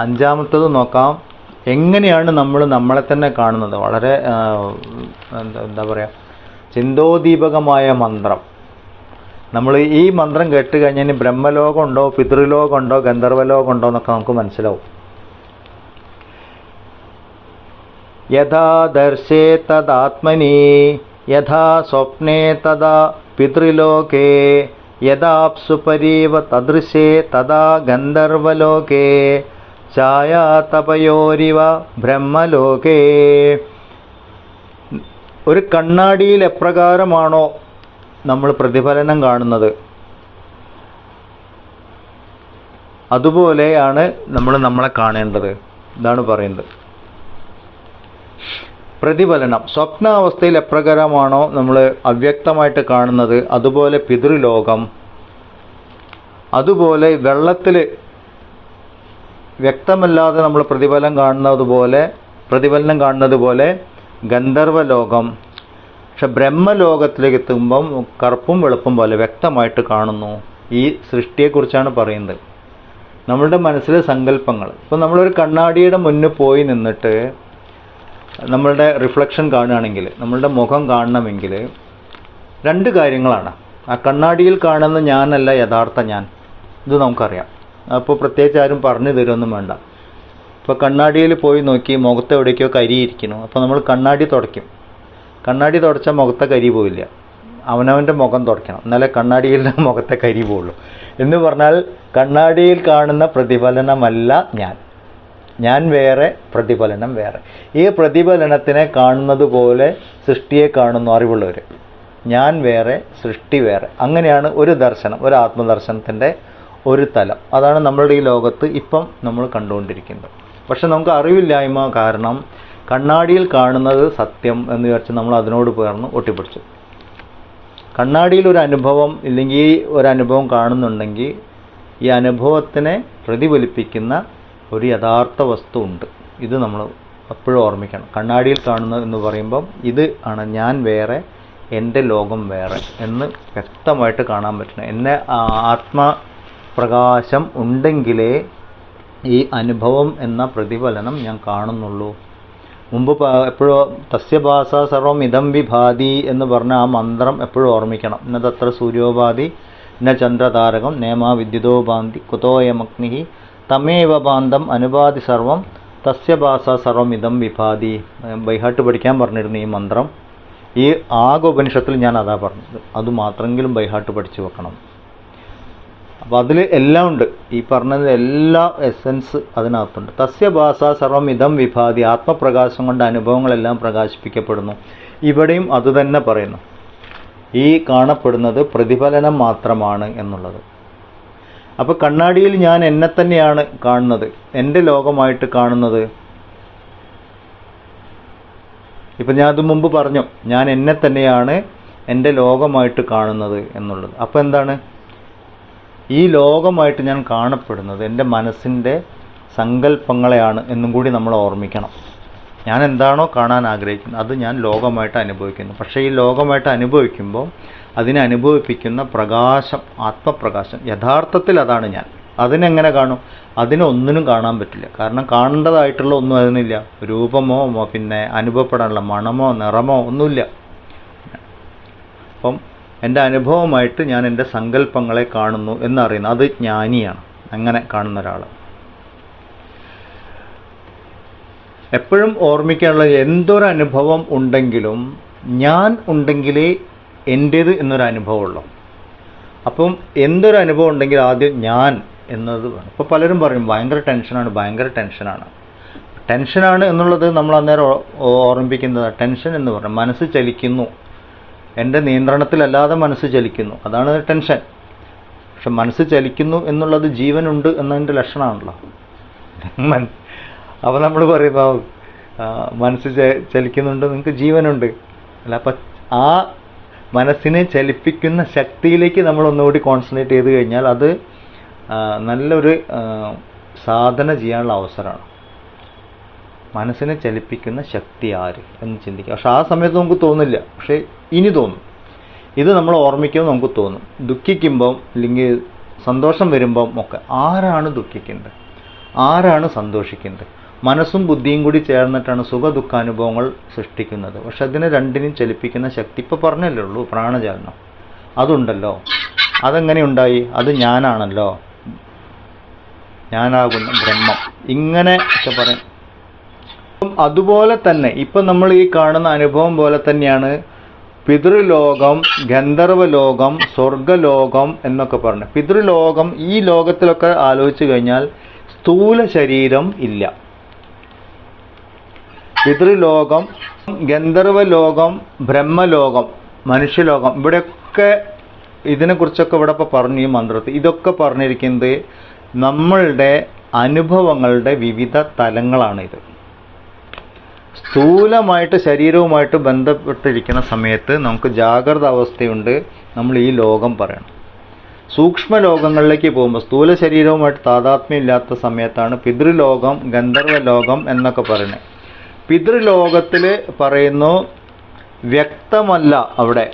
അഞ്ചാമത്തത് നോക്കാം, എങ്ങനെയാണ് നമ്മൾ നമ്മളെ തന്നെ കാണുന്നത്. വളരെ എന്താ പറയുക, ചിന്തോദീപകമായ മന്ത്രം. നമ്മൾ ഈ മന്ത്രം കേട്ട് കഴിഞ്ഞാൽ ബ്രഹ്മലോകമുണ്ടോ, പിതൃലോകമുണ്ടോ, ഗന്ധർവലോകമുണ്ടോ എന്നൊക്കെ നമുക്ക് മനസ്സിലാവും. യഥാ ദർശേ തദാത്മനി യഥാ സ്വപ്നേ തഥാ പിതൃലോകേ യഥാപ്സുപരീവ തദൃശേ തഥാ ഗന്ധർവലോകേ ഛായാതപയോരിവ ബ്രഹ്മലോകേ. ഒരു കണ്ണാടിയിൽ എപ്രകാരമാണോ നമ്മൾ പ്രതിഫലനം കാണുന്നത്, അതുപോലെയാണ് നമ്മൾ നമ്മളെ കാണേണ്ടത്. ഇതാണ് പറയുന്നത്. പ്രതിഫലനം സ്വപ്നാവസ്ഥയിൽ എപ്രകാരമാണോ നമ്മൾ അവ്യക്തമായിട്ട് കാണുന്നത്, അതുപോലെ പിതൃലോകം, അതുപോലെ വെള്ളത്തിൽ വ്യക്തമല്ലാതെ നമ്മൾ പ്രതിഫലനം കാണുന്നത് പോലെ ഗന്ധർവലോകം. പക്ഷെ ബ്രഹ്മലോകത്തിലേക്ക് എത്തുമ്പം കറുപ്പും വെളുപ്പും പോലെ വ്യക്തമായിട്ട് കാണുന്നു. ഈ സൃഷ്ടിയെക്കുറിച്ചാണ് പറയുന്നത്. നമ്മളുടെ മനസ്സിലെ സങ്കല്പങ്ങൾ. ഇപ്പോൾ നമ്മളൊരു കണ്ണാടിയുടെ മുന്നിൽ പോയി നിന്നിട്ട് നമ്മളുടെ റിഫ്ലക്ഷൻ കാണുകയാണെങ്കിൽ, നമ്മളുടെ മുഖം കാണണമെങ്കിൽ രണ്ട് കാര്യങ്ങളാണ്. ആ കണ്ണാടിയിൽ കാണുന്ന ഞാനല്ല യഥാർത്ഥ ഞാൻ, ഇത് നമുക്കറിയാം. അപ്പോൾ പ്രത്യേകിച്ച് ആരും പറഞ്ഞു തരുമൊന്നും വേണ്ട. ഇപ്പോൾ കണ്ണാടിയിൽ പോയി നോക്കി മുഖത്ത് എവിടേക്കോ കരിയിരിക്കുന്നു. അപ്പോൾ നമ്മൾ കണ്ണാടി തുടയ്ക്കും. കണ്ണാടി തുടച്ചാൽ മുഖത്തെ കരി പോയില്ല, അവനവൻ്റെ മുഖം തുടയ്ക്കണം, എന്നാലേ കണ്ണാടിയിൽ മുഖത്തെ കരി പോവുള്ളൂ. എന്ന് പറഞ്ഞാൽ കണ്ണാടിയിൽ കാണുന്ന പ്രതിഫലനമല്ല ഞാൻ വേറെ, പ്രതിഫലനം വേറെ. ഈ പ്രതിഫലനത്തിനെ കാണുന്നത് പോലെ സൃഷ്ടിയെ കാണുന്നു അറിവുള്ളവർ. ഞാൻ വേറെ, സൃഷ്ടി വേറെ. അങ്ങനെയാണ് ഒരു ദർശനം, ഒരു ആത്മദർശനത്തിൻ്റെ ഒരു തലം. അതാണ് നമ്മളുടെ ഈ ലോകത്ത് ഇപ്പം നമ്മൾ കണ്ടുകൊണ്ടിരിക്കുന്നത്. പക്ഷെ നമുക്ക് അറിവില്ലായ്മ കാരണം കണ്ണാടിയിൽ കാണുന്നത് സത്യം എന്ന് വിചാരിച്ച് നമ്മൾ അതിനോട് പേർന്ന് ഒട്ടിപ്പിടിച്ചു. കണ്ണാടിയിൽ ഒരു അനുഭവം ഇല്ലെങ്കിൽ ഒരു അനുഭവം കാണുന്നുണ്ടെങ്കിൽ ഈ അനുഭവത്തിനെ പ്രതിഫലിപ്പിക്കുന്ന ഒരു യഥാർത്ഥ വസ്തു ഉണ്ട്. ഇത് നമ്മൾ എപ്പോഴും ഓർമ്മിക്കണം. കണ്ണാടിയിൽ കാണുന്നത് എന്ന് പറയുമ്പം ഇത് ആണ് ഞാൻ വേറെ, എൻ്റെ ലോകം വേറെ എന്ന് വ്യക്തമായിട്ട് കാണാൻ പറ്റണം. എന്നെ ആത്മപ്രകാശം ഉണ്ടെങ്കിലേ ഈ അനുഭവം എന്ന പ്രതിഫലനം ഞാൻ കാണുന്നുള്ളൂ. മുമ്പ് എപ്പോഴും തസ്യഭാസ സർവം ഇദം വിഭാതി എന്ന് പറഞ്ഞ ആ മന്ത്രം എപ്പോഴും ഓർമ്മിക്കണം. ഇന്നതത്ര സൂര്യോപാധി ന ചന്ദ്രതാരകം നേമാ വിദ്യുതോ ഭാന്തി കുതോയമഗ്നി തമേവ ബാന്ധം അനുപാതി സർവം തസ്യഭാസ സർവം ഇദം വിഭാതി. ബൈഹാട്ട് പഠിക്കാൻ പറഞ്ഞിരുന്നു ഈ മന്ത്രം. ഈ ആകെ ഉപനിഷത്തിൽ ഞാൻ അതാ പറഞ്ഞത്. അത് മാത്രമെങ്കിലും ബൈഹാട്ട് പഠിച്ചു വെക്കണം. അപ്പോൾ അതിൽ എല്ലാം ഉണ്ട്. ഈ പറഞ്ഞത് എല്ലാ എസൻസ് അതിനകത്തുണ്ട്. തസ്യഭാസ സർവം ഇദം വിഭാതി. ആത്മപ്രകാശം കൊണ്ട് അനുഭവങ്ങളെല്ലാം പ്രകാശിപ്പിക്കപ്പെടുന്നു. ഇവിടെയും അതുതന്നെ പറയുന്നു. ഈ കാണപ്പെടുന്നത് പ്രതിഫലനം മാത്രമാണ് എന്നുള്ളത്. അപ്പോൾ കണ്ണാടിയിൽ ഞാൻ എന്നെ തന്നെയാണ് കാണുന്നത്, എൻ്റെ ലോകമായിട്ട് കാണുന്നത്. ഇപ്പം ഞാൻ അത് മുമ്പ് പറഞ്ഞു, ഞാൻ എന്നെ തന്നെയാണ് എൻ്റെ ലോകമായിട്ട് കാണുന്നത് എന്നുള്ളത്. അപ്പോൾ എന്താണ് ഈ ലോകമായിട്ട് ഞാൻ കാണപ്പെടുന്നത്? എൻ്റെ മനസ്സിൻ്റെ സങ്കല്പങ്ങളെയാണ് എന്നും കൂടി നമ്മൾ ഓർമ്മിക്കണം. ഞാൻ എന്താണോ കാണാൻ ആഗ്രഹിക്കുന്നത് അത് ഞാൻ ലോകമായിട്ട് അനുഭവിക്കുന്നു. പക്ഷേ ഈ ലോകമായിട്ട് അനുഭവിക്കുമ്പോൾ അതിനെ അനുഭവിപ്പിക്കുന്ന പ്രകാശം, ആത്മപ്രകാശം, യഥാർത്ഥത്തിൽ അതാണ് ഞാൻ. അതിനെങ്ങനെ കാണും? അതിനൊന്നിനും കാണാൻ പറ്റില്ല. കാരണം കാണേണ്ടതായിട്ടുള്ള ഒന്നും അതിനില്ല. രൂപമോ പിന്നെ അനുഭവപ്പെടാനുള്ള മണമോ നിറമോ ഒന്നുമില്ല. അപ്പം എൻ്റെ അനുഭവമായിട്ട് ഞാൻ എൻ്റെ സങ്കല്പങ്ങളെ കാണുന്നു എന്നറിയുന്നു. അത് ജ്ഞാനിയാണ്, അങ്ങനെ കാണുന്ന ഒരാൾ. എപ്പോഴും ഓർമ്മിക്കാനുള്ള എന്തൊരനുഭവം ഉണ്ടെങ്കിലും ഞാൻ ഉണ്ടെങ്കിലേ എൻ്റേത് എന്നൊരു അനുഭവമുള്ളൂ. അപ്പം എന്തൊരു അനുഭവം ഉണ്ടെങ്കിൽ ആദ്യം ഞാൻ എന്നത് വേണം. ഇപ്പോൾ പലരും പറയും ഭയങ്കര ടെൻഷനാണ്. ടെൻഷനാണ് എന്നുള്ളത് നമ്മൾ അന്നേരം ഓർമ്മിപ്പിക്കുന്നത്. ടെൻഷൻ എന്ന് പറഞ്ഞാൽ മനസ്സ് ചലിക്കുന്നു, എൻ്റെ നിയന്ത്രണത്തിലല്ലാതെ മനസ്സ് ചലിക്കുന്നു, അതാണ് ടെൻഷൻ. പക്ഷെ മനസ്സ് ചലിക്കുന്നു എന്നുള്ളത് ജീവനുണ്ട് എന്നതിൻ്റെ ലക്ഷണമാണല്ലോ. അപ്പോൾ നമ്മൾ പറയുമ്പോൾ മനസ്സ് ചലിക്കുന്നുണ്ട്, നിങ്ങൾക്ക് ജീവനുണ്ട് അല്ല. അപ്പം ആ മനസ്സിനെ ചലിപ്പിക്കുന്ന ശക്തിയിലേക്ക് നമ്മൾ ഒന്നുകൂടി കോൺസെൻട്രേറ്റ് ചെയ്ത് കഴിഞ്ഞാൽ അത് നല്ലൊരു സാധന ചെയ്യാനുള്ള അവസരമാണ്. മനസ്സിനെ ചലിപ്പിക്കുന്ന ശക്തി ആര് എന്ന് ചിന്തിക്കുക. പക്ഷെ ആ സമയത്ത് നമുക്ക് തോന്നില്ല, പക്ഷേ ഇനി തോന്നും. ഇത് നമ്മൾ ഓർമ്മിക്കുമ്പോൾ നമുക്ക് തോന്നും. ദുഃഖിക്കുമ്പം അല്ലെങ്കിൽ സന്തോഷം വരുമ്പം ഒക്കെ ആരാണ് ദുഃഖിക്കേണ്ടത്? ആരാണ് സന്തോഷിക്കുന്നത്? മനസ്സും ബുദ്ധിയും കൂടി ചേർന്നിട്ടാണ് സുഖ ദുഃഖാനുഭവങ്ങൾ സൃഷ്ടിക്കുന്നത്. പക്ഷെ അതിനെ രണ്ടിനും ചലിപ്പിക്കുന്ന ശക്തി ഇപ്പോൾ പറഞ്ഞല്ലേ ഉള്ളൂ, പ്രാണചലനം അതുണ്ടല്ലോ. അതെങ്ങനെ ഉണ്ടായി? അത് ഞാനാണല്ലോ, ഞാനാകുന്ന ബ്രഹ്മം, ഇങ്ങനെ ഒക്കെ പറയും. അതുപോലെ തന്നെ ഇപ്പം നമ്മൾ ഈ കാണുന്ന അനുഭവം പോലെ തന്നെയാണ് പിതൃലോകം, ഗന്ധർവലോകം, സ്വർഗലോകം എന്നൊക്കെ പറഞ്ഞു. പിതൃലോകം, ഈ ലോകത്തിലൊക്കെ ആലോചിച്ചു കഴിഞ്ഞാൽ സ്ഥൂല ശരീരം ഇല്ല. പിതൃലോകം, ഗന്ധർവലോകം, ബ്രഹ്മലോകം, മനുഷ്യലോകം, ഇവിടെയൊക്കെ ഇതിനെക്കുറിച്ചൊക്കെ ഇവിടെ ഇപ്പോൾ പറഞ്ഞു ഈ മന്ത്രത്തിൽ. ഇതൊക്കെ പറഞ്ഞിരിക്കുന്നത് നമ്മളുടെ അനുഭവങ്ങളുടെ വിവിധ തലങ്ങളാണിത്. സ്ഥൂലമായിട്ട് ശരീരവുമായിട്ട് ബന്ധപ്പെട്ടിരിക്കുന്ന സമയത്ത് നമുക്ക് ജാഗ്രത അവസ്ഥയുണ്ട്, നമ്മൾ ഈ ലോകം പറയണം. സൂക്ഷ്മ ലോകങ്ങളിലേക്ക് പോകുമ്പോൾ സ്ഥൂല ശരീരവുമായിട്ട് താതാത്മ്യം ഇല്ലാത്ത സമയത്താണ് പിതൃലോകം, ഗന്ധർവലോകം എന്നൊക്കെ പറയുന്നത്. പിതൃലോകത്തിൽ പറയുന്നു വ്യക്തമല്ല, അവിടെ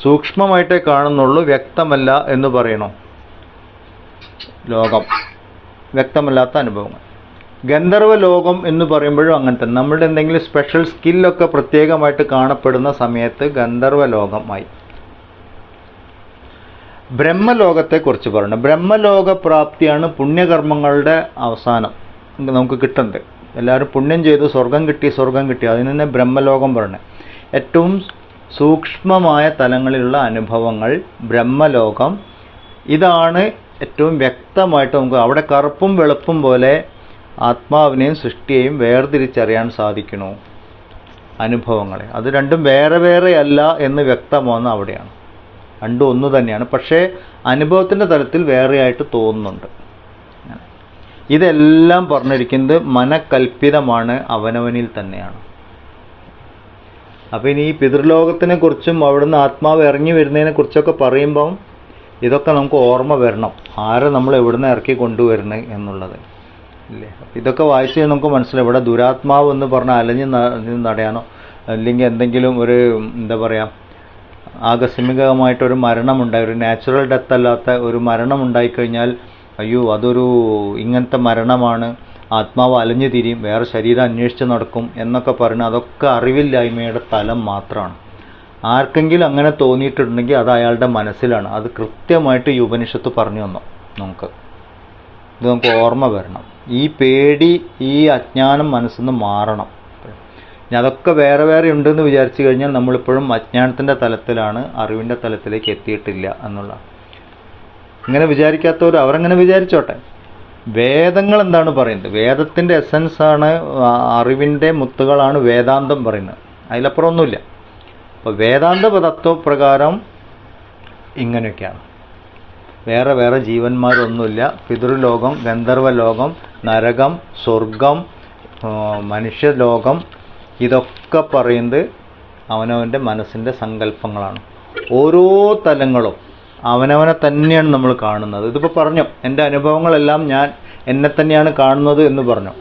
സൂക്ഷ്മമായിട്ടേ കാണുന്നുള്ളൂ, വ്യക്തമല്ല എന്ന് പറയണു. ലോകം വ്യക്തമല്ലാത്ത അനുഭവങ്ങൾ. ഗന്ധർവലോകം എന്ന് പറയുമ്പോഴും അങ്ങനെ തന്നെ, നമ്മളുടെ എന്തെങ്കിലും സ്പെഷ്യൽ സ്കില്ലൊക്കെ പ്രത്യേകമായിട്ട് കാണപ്പെടുന്ന സമയത്ത് ഗന്ധർവലോകമായി. ബ്രഹ്മലോകത്തെക്കുറിച്ച് പറയണം. ബ്രഹ്മലോക പ്രാപ്തിയാണ് പുണ്യകർമ്മങ്ങളുടെ അവസാനം നമുക്ക് കിട്ടുന്നത്. എല്ലാവരും പുണ്യം ചെയ്ത് സ്വർഗം കിട്ടി, സ്വർഗം കിട്ടി, അതിന് തന്നെ ബ്രഹ്മലോകം പറയണേ. ഏറ്റവും സൂക്ഷ്മമായ തലങ്ങളിലുള്ള അനുഭവങ്ങൾ ബ്രഹ്മലോകം. ഇതാണ് ഏറ്റവും വ്യക്തമായിട്ട് നമുക്ക് അവിടെ കറുപ്പും വെളുപ്പും പോലെ ആത്മാവിനെയും സൃഷ്ടിയെയും വേർതിരിച്ചറിയാൻ സാധിക്കണു അനുഭവങ്ങളെ. അത് രണ്ടും വേറെ വേറെ അല്ല എന്ന് വ്യക്തമാകുന്ന അവിടെയാണ്. രണ്ടും ഒന്ന് തന്നെയാണ്, പക്ഷേ അനുഭവത്തിൻ്റെ തലത്തിൽ വേറെയായിട്ട് തോന്നുന്നുണ്ട്. ഇതെല്ലാം പറഞ്ഞിരിക്കുന്നത് മനക്കൽപ്പിതമാണ്, അവനവനിൽ തന്നെയാണ്. അപ്പം ഇനി ഈ പിതൃലോകത്തിനെ കുറിച്ചും അവിടുന്ന് ആത്മാവ് ഇറങ്ങി വരുന്നതിനെ കുറിച്ചൊക്കെ പറയുമ്പം ഇതൊക്കെ നമുക്ക് ഓർമ്മ വരണം, ആരെ നമ്മൾ എവിടുന്ന് ഇറക്കി കൊണ്ടുവരുന്നത് എന്നുള്ളത് ഇല്ലേ. ഇതൊക്കെ വായിച്ച് നമുക്ക് മനസ്സിലാവും. ഇവിടെ ദുരാത്മാവ് എന്ന് പറഞ്ഞാൽ അലഞ്ഞ് നടയാനോ അല്ലെങ്കിൽ എന്തെങ്കിലും ഒരു എന്താ പറയുക ആകസ്മികമായിട്ടൊരു മരണമുണ്ടായി, ഒരു നാച്ചുറൽ ഡെത്ത് അല്ലാത്ത ഒരു മരണം ഉണ്ടായിക്കഴിഞ്ഞാൽ അയ്യോ അതൊരു ഇങ്ങനത്തെ മരണമാണ്, ആത്മാവ് അലഞ്ഞു തിരിയും, വേറെ ശരീരം അന്വേഷിച്ച് നടക്കും എന്നൊക്കെ പറയുന്നത് അതൊക്കെ അറിവില്ലായ്മയുടെ തലം മാത്രമാണ്. ആർക്കെങ്കിലും അങ്ങനെ തോന്നിയിട്ടുണ്ടെങ്കിൽ അത് അയാളുടെ മനസ്സിലാണ്. അത് കൃത്യമായിട്ട് ഈ ഉപനിഷത്ത് പറഞ്ഞു തന്നു നമുക്ക്. ഇത് നമുക്ക് ഓർമ്മ വരണം. ഈ പേടി, ഈ അജ്ഞാനം മനസ്സിൽ നിന്ന് മാറണം. ഇനി അതൊക്കെ വേറെ വേറെ ഉണ്ടെന്ന് വിചാരിച്ചു കഴിഞ്ഞാൽ നമ്മളിപ്പോഴും അജ്ഞാനത്തിൻ്റെ തലത്തിലാണ്, അറിവിൻ്റെ തലത്തിലേക്ക് എത്തിയിട്ടില്ല എന്നുള്ള. ഇങ്ങനെ വിചാരിക്കാത്തവർ അവരങ്ങനെ വിചാരിച്ചോട്ടെ. വേദങ്ങൾ എന്താണ് പറയുന്നത്? വേദത്തിൻ്റെ എസൻസാണ്, അറിവിൻ്റെ മുത്തുകളാണ് വേദാന്തം പറയുന്നത്. അതിലപ്പുറം ഒന്നുമില്ല. അപ്പോൾ വേദാന്ത തത്വപ്രകാരം ഇങ്ങനെയൊക്കെയാണ്. വേറെ വേറെ ജീവന്മാരൊന്നുമില്ല. പിതൃലോകം, ഗന്ധർവലോകം, നരകം, സ്വർഗം, മനുഷ്യലോകം, ഇതൊക്കെ പറയുന്നത് അവനവൻ്റെ മനസ്സിൻ്റെ സങ്കല്പങ്ങളാണ്. ഓരോ തലങ്ങളും അവനവനെ തന്നെയാണ് നമ്മൾ കാണുന്നത്. ഇതിപ്പോൾ പറഞ്ഞു, എൻ്റെ അനുഭവങ്ങളെല്ലാം ഞാൻ എന്നെ തന്നെയാണ് കാണുന്നത് എന്ന് പറഞ്ഞു.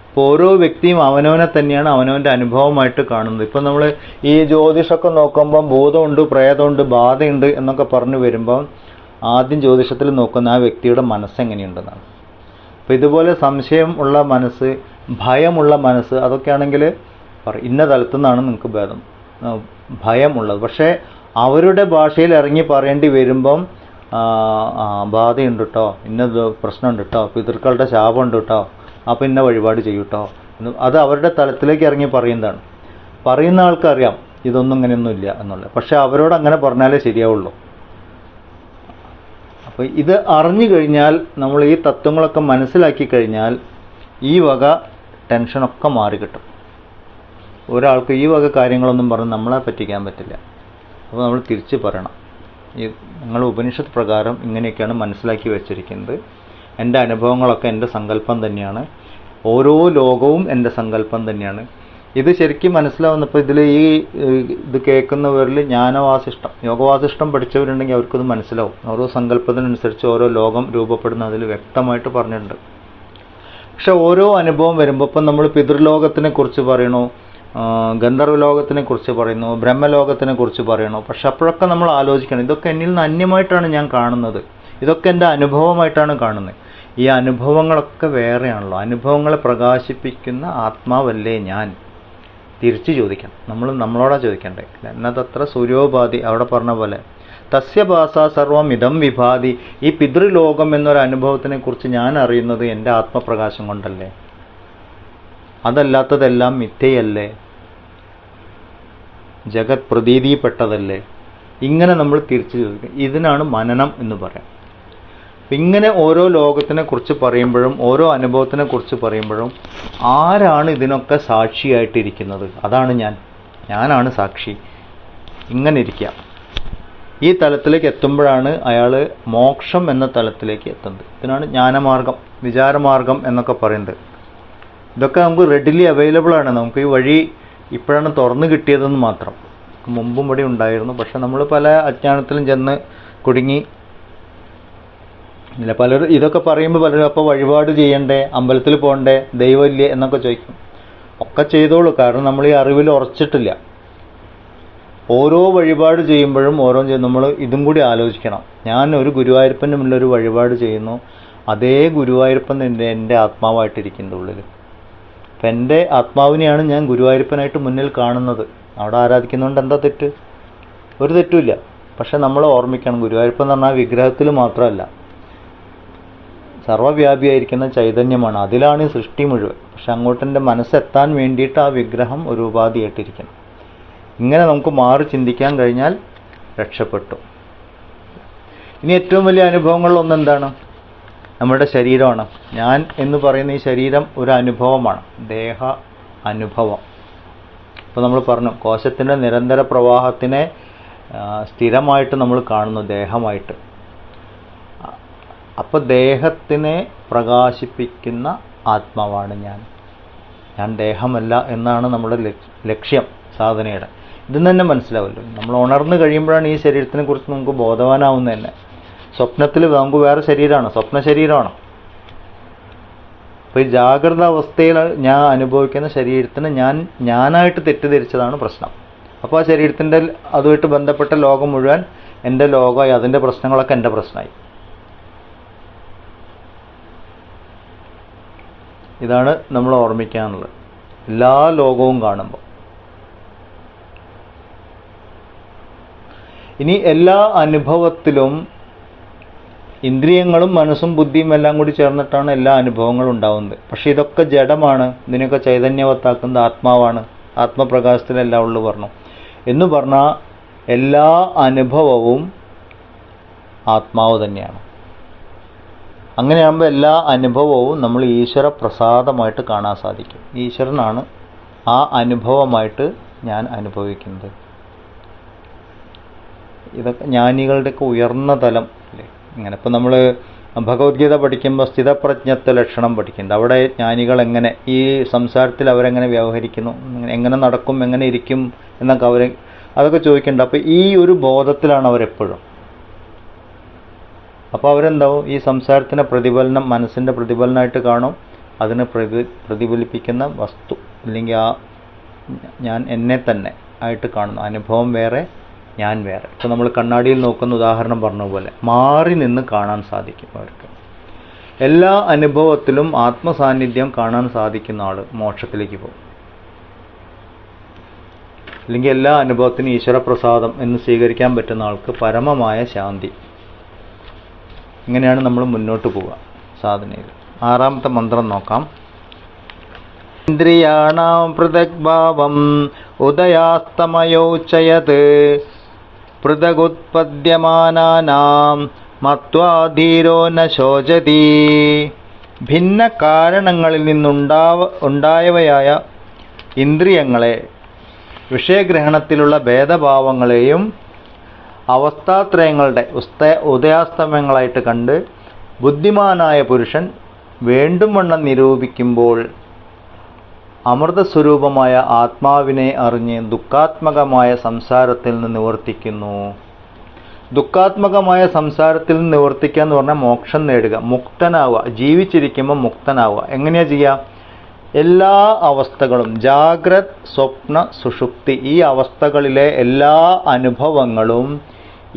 അപ്പോൾ ഓരോ വ്യക്തിയും അവനവനെ തന്നെയാണ് അവനവൻ്റെ അനുഭവമായിട്ട് കാണുന്നത്. ഇപ്പം നമ്മൾ ഈ ജ്യോതിഷമൊക്കെ നോക്കുമ്പം ഭൂതമുണ്ട്, പ്രേതമുണ്ട്, ബാധയുണ്ട് എന്നൊക്കെ പറഞ്ഞു വരുമ്പം ആദ്യം ജ്യോതിഷത്തിൽ നോക്കുന്ന ആ വ്യക്തിയുടെ മനസ്സെങ്ങനെയുണ്ടെന്നാണ്. അപ്പോൾ ഇതുപോലെ സംശയം ഉള്ള മനസ്സ്, ഭയമുള്ള മനസ്സ്, അതൊക്കെയാണെങ്കിൽ ഇന്ന തലത്തു നിന്നാണ് നിങ്ങൾക്ക് ഭേദം ഭയമുള്ളത്. പക്ഷേ അവരുടെ ഭാഷയിൽ ഇറങ്ങി പറയേണ്ടി വരുമ്പം ബാധയുണ്ട് കേട്ടോ, ഇന്ന പ്രശ്നമുണ്ട് കേട്ടോ, പിതൃക്കളുടെ ശാപമുണ്ട് കേട്ടോ, അപ്പോൾ ഇന്ന വഴിപാട് ചെയ്യൂട്ടോ, അത് അവരുടെ തലത്തിലേക്ക് ഇറങ്ങി പറയുന്നതാണ്. പറയുന്ന ആൾക്കറിയാം ഇതൊന്നും ഇങ്ങനെയൊന്നും ഇല്ല എന്നുള്ളത്. പക്ഷേ അവരോട് അങ്ങനെ പറഞ്ഞാലേ ശരിയാവുള്ളൂ. അപ്പോൾ ഇത് അറിഞ്ഞു കഴിഞ്ഞാൽ, നമ്മൾ ഈ തത്വങ്ങളൊക്കെ മനസ്സിലാക്കി കഴിഞ്ഞാൽ ഈ വക ടെൻഷനൊക്കെ മാറിക്കിട്ടും. ഒരാൾക്ക് ഈ വക കാര്യങ്ങളൊന്നും പറഞ്ഞ് നമ്മളെ പറ്റിക്കാൻ പറ്റില്ല. അപ്പോൾ നമ്മൾ തിരിച്ച് പറയണം, ഈ നിങ്ങൾ ഉപനിഷത്ത് പ്രകാരം ഇങ്ങനെയൊക്കെയാണ് മനസ്സിലാക്കി വെച്ചിരിക്കുന്നത്. എൻ്റെ അനുഭവങ്ങളൊക്കെ എൻ്റെ സങ്കല്പം തന്നെയാണ്, ഓരോ ലോകവും എൻ്റെ സങ്കല്പം തന്നെയാണ്. ഇത് ശരിക്കും മനസ്സിലാവുന്നപ്പോൾ ഇതിൽ ഇത് കേൾക്കുന്നവരിൽ ജ്ഞാനവാസിഷ്ടം, യോഗവാസിഷ്ടം പഠിച്ചവരുണ്ടെങ്കിൽ അവർക്കത് മനസ്സിലാവും. ഓരോ സങ്കല്പത്തിനനുസരിച്ച് ഓരോ ലോകം രൂപപ്പെടുന്ന അതിൽ വ്യക്തമായിട്ട് പറഞ്ഞിട്ടുണ്ട്. പക്ഷെ ഓരോ അനുഭവം വരുമ്പോൾ ഇപ്പം നമ്മൾ പിതൃലോകത്തിനെ കുറിച്ച് പറയണു, ഗന്ധർവലോകത്തിനെ കുറിച്ച് പറയുന്നു, ബ്രഹ്മലോകത്തിനെ കുറിച്ച് പറയണു. പക്ഷെ അപ്പോഴൊക്കെ നമ്മൾ ആലോചിക്കണം, ഇതൊക്കെ എന്നിൽ നിന്ന് അന്യമായിട്ടാണ് ഞാൻ കാണുന്നത്, ഇതൊക്കെ എൻ്റെ അനുഭവമായിട്ടാണ് കാണുന്നത്. ഈ അനുഭവങ്ങളൊക്കെ വേറെയാണല്ലോ. അനുഭവങ്ങളെ പ്രകാശിപ്പിക്കുന്ന ആത്മാവല്ലേ ഞാൻ? തിരിച്ചു ചോദിക്കണം. നമ്മളോടാ ചോദിക്കണ്ടേ. എന്നതത്ര സൂര്യോപാധി അവിടെ പറഞ്ഞ പോലെ തസ്യ ഭാസ സർവം ഇതം വിഭാതി. ഈ പിതൃലോകം എന്നൊരു അനുഭവത്തിനെ കുറിച്ച് ഞാൻ അറിയുന്നത് എൻ്റെ ആത്മപ്രകാശം കൊണ്ടല്ലേ? അതല്ലാത്തതെല്ലാം മിഥ്യയല്ലേ? ജഗത് പ്രതീതിപ്പെട്ടതല്ലേ? ഇങ്ങനെ നമ്മൾ തിരിച്ചു ചോദിക്കും. ഇതിനാണ് മനനം എന്ന് പറയാം. ഇങ്ങനെ ഓരോ ലോകത്തിനെ കുറിച്ച് പറയുമ്പോഴും ഓരോ അനുഭവത്തിനെ കുറിച്ച് പറയുമ്പോഴും ആരാണ് ഇതിനൊക്കെ സാക്ഷിയായിട്ടിരിക്കുന്നത്? അതാണ് ഞാനാണ് സാക്ഷി. ഇങ്ങനെ ഇരിക്കുക. ഈ തലത്തിലേക്ക് എത്തുമ്പോഴാണ് അയാൾ മോക്ഷം എന്ന തലത്തിലേക്ക് എത്തുന്നത്. ഇതിനാണ് ജ്ഞാനമാർഗം, വിചാരമാർഗം എന്നൊക്കെ പറയുന്നത്. ഇതൊക്കെ നമുക്ക് റെഡിലി അവൈലബിൾ ആണ്. നമുക്ക് ഈ വഴി ഇപ്പോഴാണ് തുറന്നു കിട്ടിയതെന്ന് മാത്രം. മുമ്പും ഇവിടെ ഉണ്ടായിരുന്നു. പക്ഷെ നമ്മൾ പല അജ്ഞാനത്തിലും ചെന്ന് കുടുങ്ങി. ഇല്ല, പലരും ഇതൊക്കെ പറയുമ്പോൾ പലരും അപ്പോൾ വഴിപാട് ചെയ്യണ്ടേ, അമ്പലത്തിൽ പോകണ്ടേ, ദൈവമില്ലേ എന്നൊക്കെ ചോദിക്കും. ഒക്കെ ചെയ്തോളൂ. കാരണം നമ്മൾ ഈ അറിവിൽ ഉറച്ചിട്ടില്ല. ഓരോ വഴിപാട് ചെയ്യുമ്പോഴും നമ്മൾ ഇതും കൂടി ആലോചിക്കണം. ഞാൻ ഒരു ഗുരുവായൂരപ്പൻ്റെ മുന്നിൽ ഒരു വഴിപാട് ചെയ്യുന്നു, അതേ ഗുരുവായൂരപ്പൻ എൻ്റെ ആത്മാവായിട്ടിരിക്കുന്നത് ഉള്ളിൽ. അപ്പം എൻ്റെ ആത്മാവിനെയാണ് ഞാൻ ഗുരുവായൂരപ്പനായിട്ട് മുന്നിൽ കാണുന്നത്. അവിടെ ആരാധിക്കുന്നതുകൊണ്ട് എന്താ തെറ്റ്? ഒരു തെറ്റുമില്ല. പക്ഷെ നമ്മൾ ഓർമ്മിക്കണം, ഗുരുവായൂരപ്പൻ എന്ന് പറഞ്ഞാൽ വിഗ്രഹത്തിൽ മാത്രമല്ല, സർവ്വവ്യാപിയായിരിക്കുന്ന ചൈതന്യമാണ്. അതിലാണ് ഈ സൃഷ്ടി മുഴുവൻ. പക്ഷെ അങ്ങോട്ടെൻ്റെ മനസ്സെത്താൻ വേണ്ടിയിട്ട് ആ വിഗ്രഹം ഒരു ഉപാധിയായിട്ടിരിക്കണം. ഇങ്ങനെ നമുക്ക് മാറി ചിന്തിക്കാൻ കഴിഞ്ഞാൽ രക്ഷപ്പെട്ടു. ഇനി ഏറ്റവും വലിയ അനുഭവങ്ങളിലൊന്ന് എന്താണ്? നമ്മുടെ ശരീരമാണ്. ഞാൻ എന്ന് പറയുന്ന ഈ ശരീരം ഒരു അനുഭവമാണ്, ദേഹ അനുഭവം. ഇപ്പോൾ നമ്മൾ പറഞ്ഞു, കോശത്തിൻ്റെ നിരന്തര പ്രവാഹത്തിനെ സ്ഥിരമായിട്ട് നമ്മൾ കാണുന്നു ദേഹമായിട്ട്. അപ്പോൾ ദേഹത്തിനെ പ്രകാശിപ്പിക്കുന്ന ആത്മാവാണ് ഞാൻ ദേഹമല്ല എന്നാണ് നമ്മുടെ ലക്ഷ്യം സാധനയുടെ. ഇതെന്ന് തന്നെ മനസ്സിലാവല്ലോ. നമ്മൾ ഉണർന്നു കഴിയുമ്പോഴാണ് ഈ ശരീരത്തിനെ കുറിച്ച് നമുക്ക് ബോധവാനാവുന്നത് തന്നെ. സ്വപ്നത്തിൽ നമുക്ക് വേറെ ശരീരമാണ്, സ്വപ്ന ശരീരമാണ്. അപ്പോൾ ഈ ജാഗ്രത അവസ്ഥയിൽ ഞാൻ അനുഭവിക്കുന്ന ശരീരത്തിന് ഞാനായിട്ട് തെറ്റിദ്ധരിച്ചതാണ് പ്രശ്നം. അപ്പോൾ ആ ശരീരത്തിൻ്റെ അതുമായിട്ട് ബന്ധപ്പെട്ട ലോകം മുഴുവൻ എൻ്റെ ലോകമായി, അതിൻ്റെ പ്രശ്നങ്ങളൊക്കെ എൻ്റെ പ്രശ്നമായി. ഇതാണ് നമ്മൾ ഓർമ്മിക്കാനുള്ളത് എല്ലാ ലോകവും കാണുമ്പോൾ. ഇനി എല്ലാ അനുഭവത്തിലും ഇന്ദ്രിയങ്ങളും മനസ്സും ബുദ്ധിയും എല്ലാം കൂടി ചേർന്നിട്ടാണ് എല്ലാ അനുഭവങ്ങളും ഉണ്ടാവുന്നത്. പക്ഷെ ഇതൊക്കെ ജഡമാണ്. ഇതിനൊക്കെ ചൈതന്യവത്താക്കുന്നത് ആത്മാവാണ്. ആത്മപ്രകാശത്തിലെല്ലാം ഉള്ളു പറഞ്ഞു എന്ന് പറഞ്ഞാൽ എല്ലാ അനുഭവവും ആത്മാവ് തന്നെയാണ്. അങ്ങനെയാകുമ്പോൾ എല്ലാ അനുഭവവും നമ്മൾ ഈശ്വര പ്രസാദമായിട്ട് കാണാൻ സാധിക്കും. ഈശ്വരനാണ് ആ അനുഭവമായിട്ട് ഞാൻ അനുഭവിക്കുന്നത്. ഇതൊക്കെ ജ്ഞാനികളുടെയൊക്കെ ഉയർന്ന തലം അല്ലേ. ഇങ്ങനെ ഇപ്പോൾ നമ്മൾ ഭഗവത്ഗീത പഠിക്കുമ്പോൾ സ്ഥിതപ്രജ്ഞത്വ ലക്ഷണം പഠിക്കുന്നുണ്ട്. അവിടെ ജ്ഞാനികൾ എങ്ങനെ ഈ സംസാരത്തിൽ അവരെങ്ങനെ വ്യവഹരിക്കുന്നു, എങ്ങനെ നടക്കും, എങ്ങനെ ഇരിക്കും എന്നൊക്കെ അതൊക്കെ ചോദിക്കുന്നുണ്ട്. അപ്പോൾ ഈ ഒരു ബോധത്തിലാണ് അവരെപ്പോഴും. അപ്പോൾ അവരെന്താവും, ഈ സംസാരത്തിൻ്റെ പ്രതിഫലനം മനസ്സിൻ്റെ പ്രതിഫലനമായിട്ട് കാണും. അതിനെ പ്രതിഫലിപ്പിക്കുന്ന വസ്തു അല്ലെങ്കിൽ ആ ഞാൻ എന്നെ തന്നെ ആയിട്ട് കാണുന്നു. അനുഭവം വേറെ, ഞാൻ വേറെ. ഇപ്പോൾ നമ്മൾ കണ്ണാടിയിൽ നോക്കുന്ന ഉദാഹരണം പറഞ്ഞ പോലെ മാറി നിന്ന് കാണാൻ സാധിക്കും അവർക്ക്. എല്ലാ അനുഭവത്തിലും ആത്മസാന്നിധ്യം കാണാൻ സാധിക്കുന്ന ആൾ മോക്ഷത്തിലേക്ക് പോകും. അല്ലെങ്കിൽ എല്ലാ അനുഭവത്തിനും ഈശ്വരപ്രസാദം എന്ന് സ്വീകരിക്കാൻ പറ്റുന്ന ആൾക്ക് പരമമായ ശാന്തി. ഇങ്ങനെയാണ് നമ്മൾ മുന്നോട്ട് പോവുക സാധനയിൽ. ആറാമത്തെ മന്ത്രം നോക്കാം. ഇന്ദ്രിയാണാം പൃഥഗ്ഭാവം ഉദയാസ്തമയോച്ചയത് പൃഥഗുത്പദ്യമാനാനാം മത്വാധീരോ ന ശോചതി. ഭിന്ന കാരണങ്ങളിൽ നിന്നുണ്ടായവയായ ഇന്ദ്രിയങ്ങളെ, വിഷയഗ്രഹണത്തിലുള്ള ഭേദഭാവങ്ങളെയും അവസ്ഥാത്രയങ്ങളുടെ ഉദയാസ്തമയങ്ങളായിട്ട് കണ്ട് ബുദ്ധിമാനായ പുരുഷൻ വേണ്ടും വണ്ണം നിരൂപിക്കുമ്പോൾ അമൃതസ്വരൂപമായ ആത്മാവിനെ അറിഞ്ഞ് ദുഃഖാത്മകമായ സംസാരത്തിൽ നിന്ന് നിവർത്തിക്കുന്നു. ദുഃഖാത്മകമായ സംസാരത്തിൽ നിന്ന് നിവർത്തിക്കുക എന്ന് പറഞ്ഞാൽ മോക്ഷം നേടുക, മുക്തനാവുക. ജീവിച്ചിരിക്കുമ്പോൾ മുക്തനാവുക. എങ്ങനെയാ ചെയ്യുക? എല്ലാ അവസ്ഥകളും, ജാഗ്രത്, സ്വപ്ന, സുഷുപ്തി, ഈ അവസ്ഥകളിലെ എല്ലാ അനുഭവങ്ങളും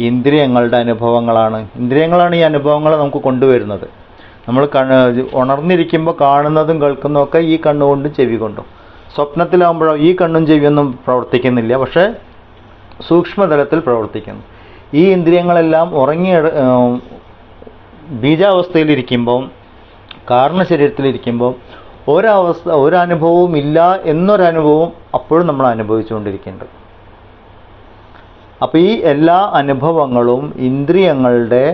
ഇന്ദ്രിയങ്ങളുടെ അനുഭവങ്ങളാണ്. ഇന്ദ്രിയങ്ങളാണ് ഈ അനുഭവങ്ങൾ നമുക്ക് കൊണ്ടുവരുന്നത്. നമ്മൾ ഉണർന്നിരിക്കുമ്പോൾ കാണുന്നതും കേൾക്കുന്നതൊക്കെ ഈ കണ്ണുകൊണ്ടും ചെവി കൊണ്ടും. സ്വപ്നത്തിലാകുമ്പോഴോ ഈ കണ്ണും ചെവിയൊന്നും പ്രവർത്തിക്കുന്നില്ല, പക്ഷേ സൂക്ഷ്മതലത്തിൽ പ്രവർത്തിക്കുന്നു. ഈ ഇന്ദ്രിയങ്ങളെല്ലാം ബീജാവസ്ഥയിലിരിക്കുമ്പോൾ, കാരണശരീരത്തിലിരിക്കുമ്പോൾ ഒരനുഭവവും ഇല്ല എന്നൊരനുഭവം അപ്പോഴും നമ്മൾ അനുഭവിച്ചുകൊണ്ടിരിക്കുന്നുണ്ട്. അപ്പോൾ ഈ എല്ലാ അനുഭവങ്ങളും ഇന്ദ്രിയങ്ങളുടെ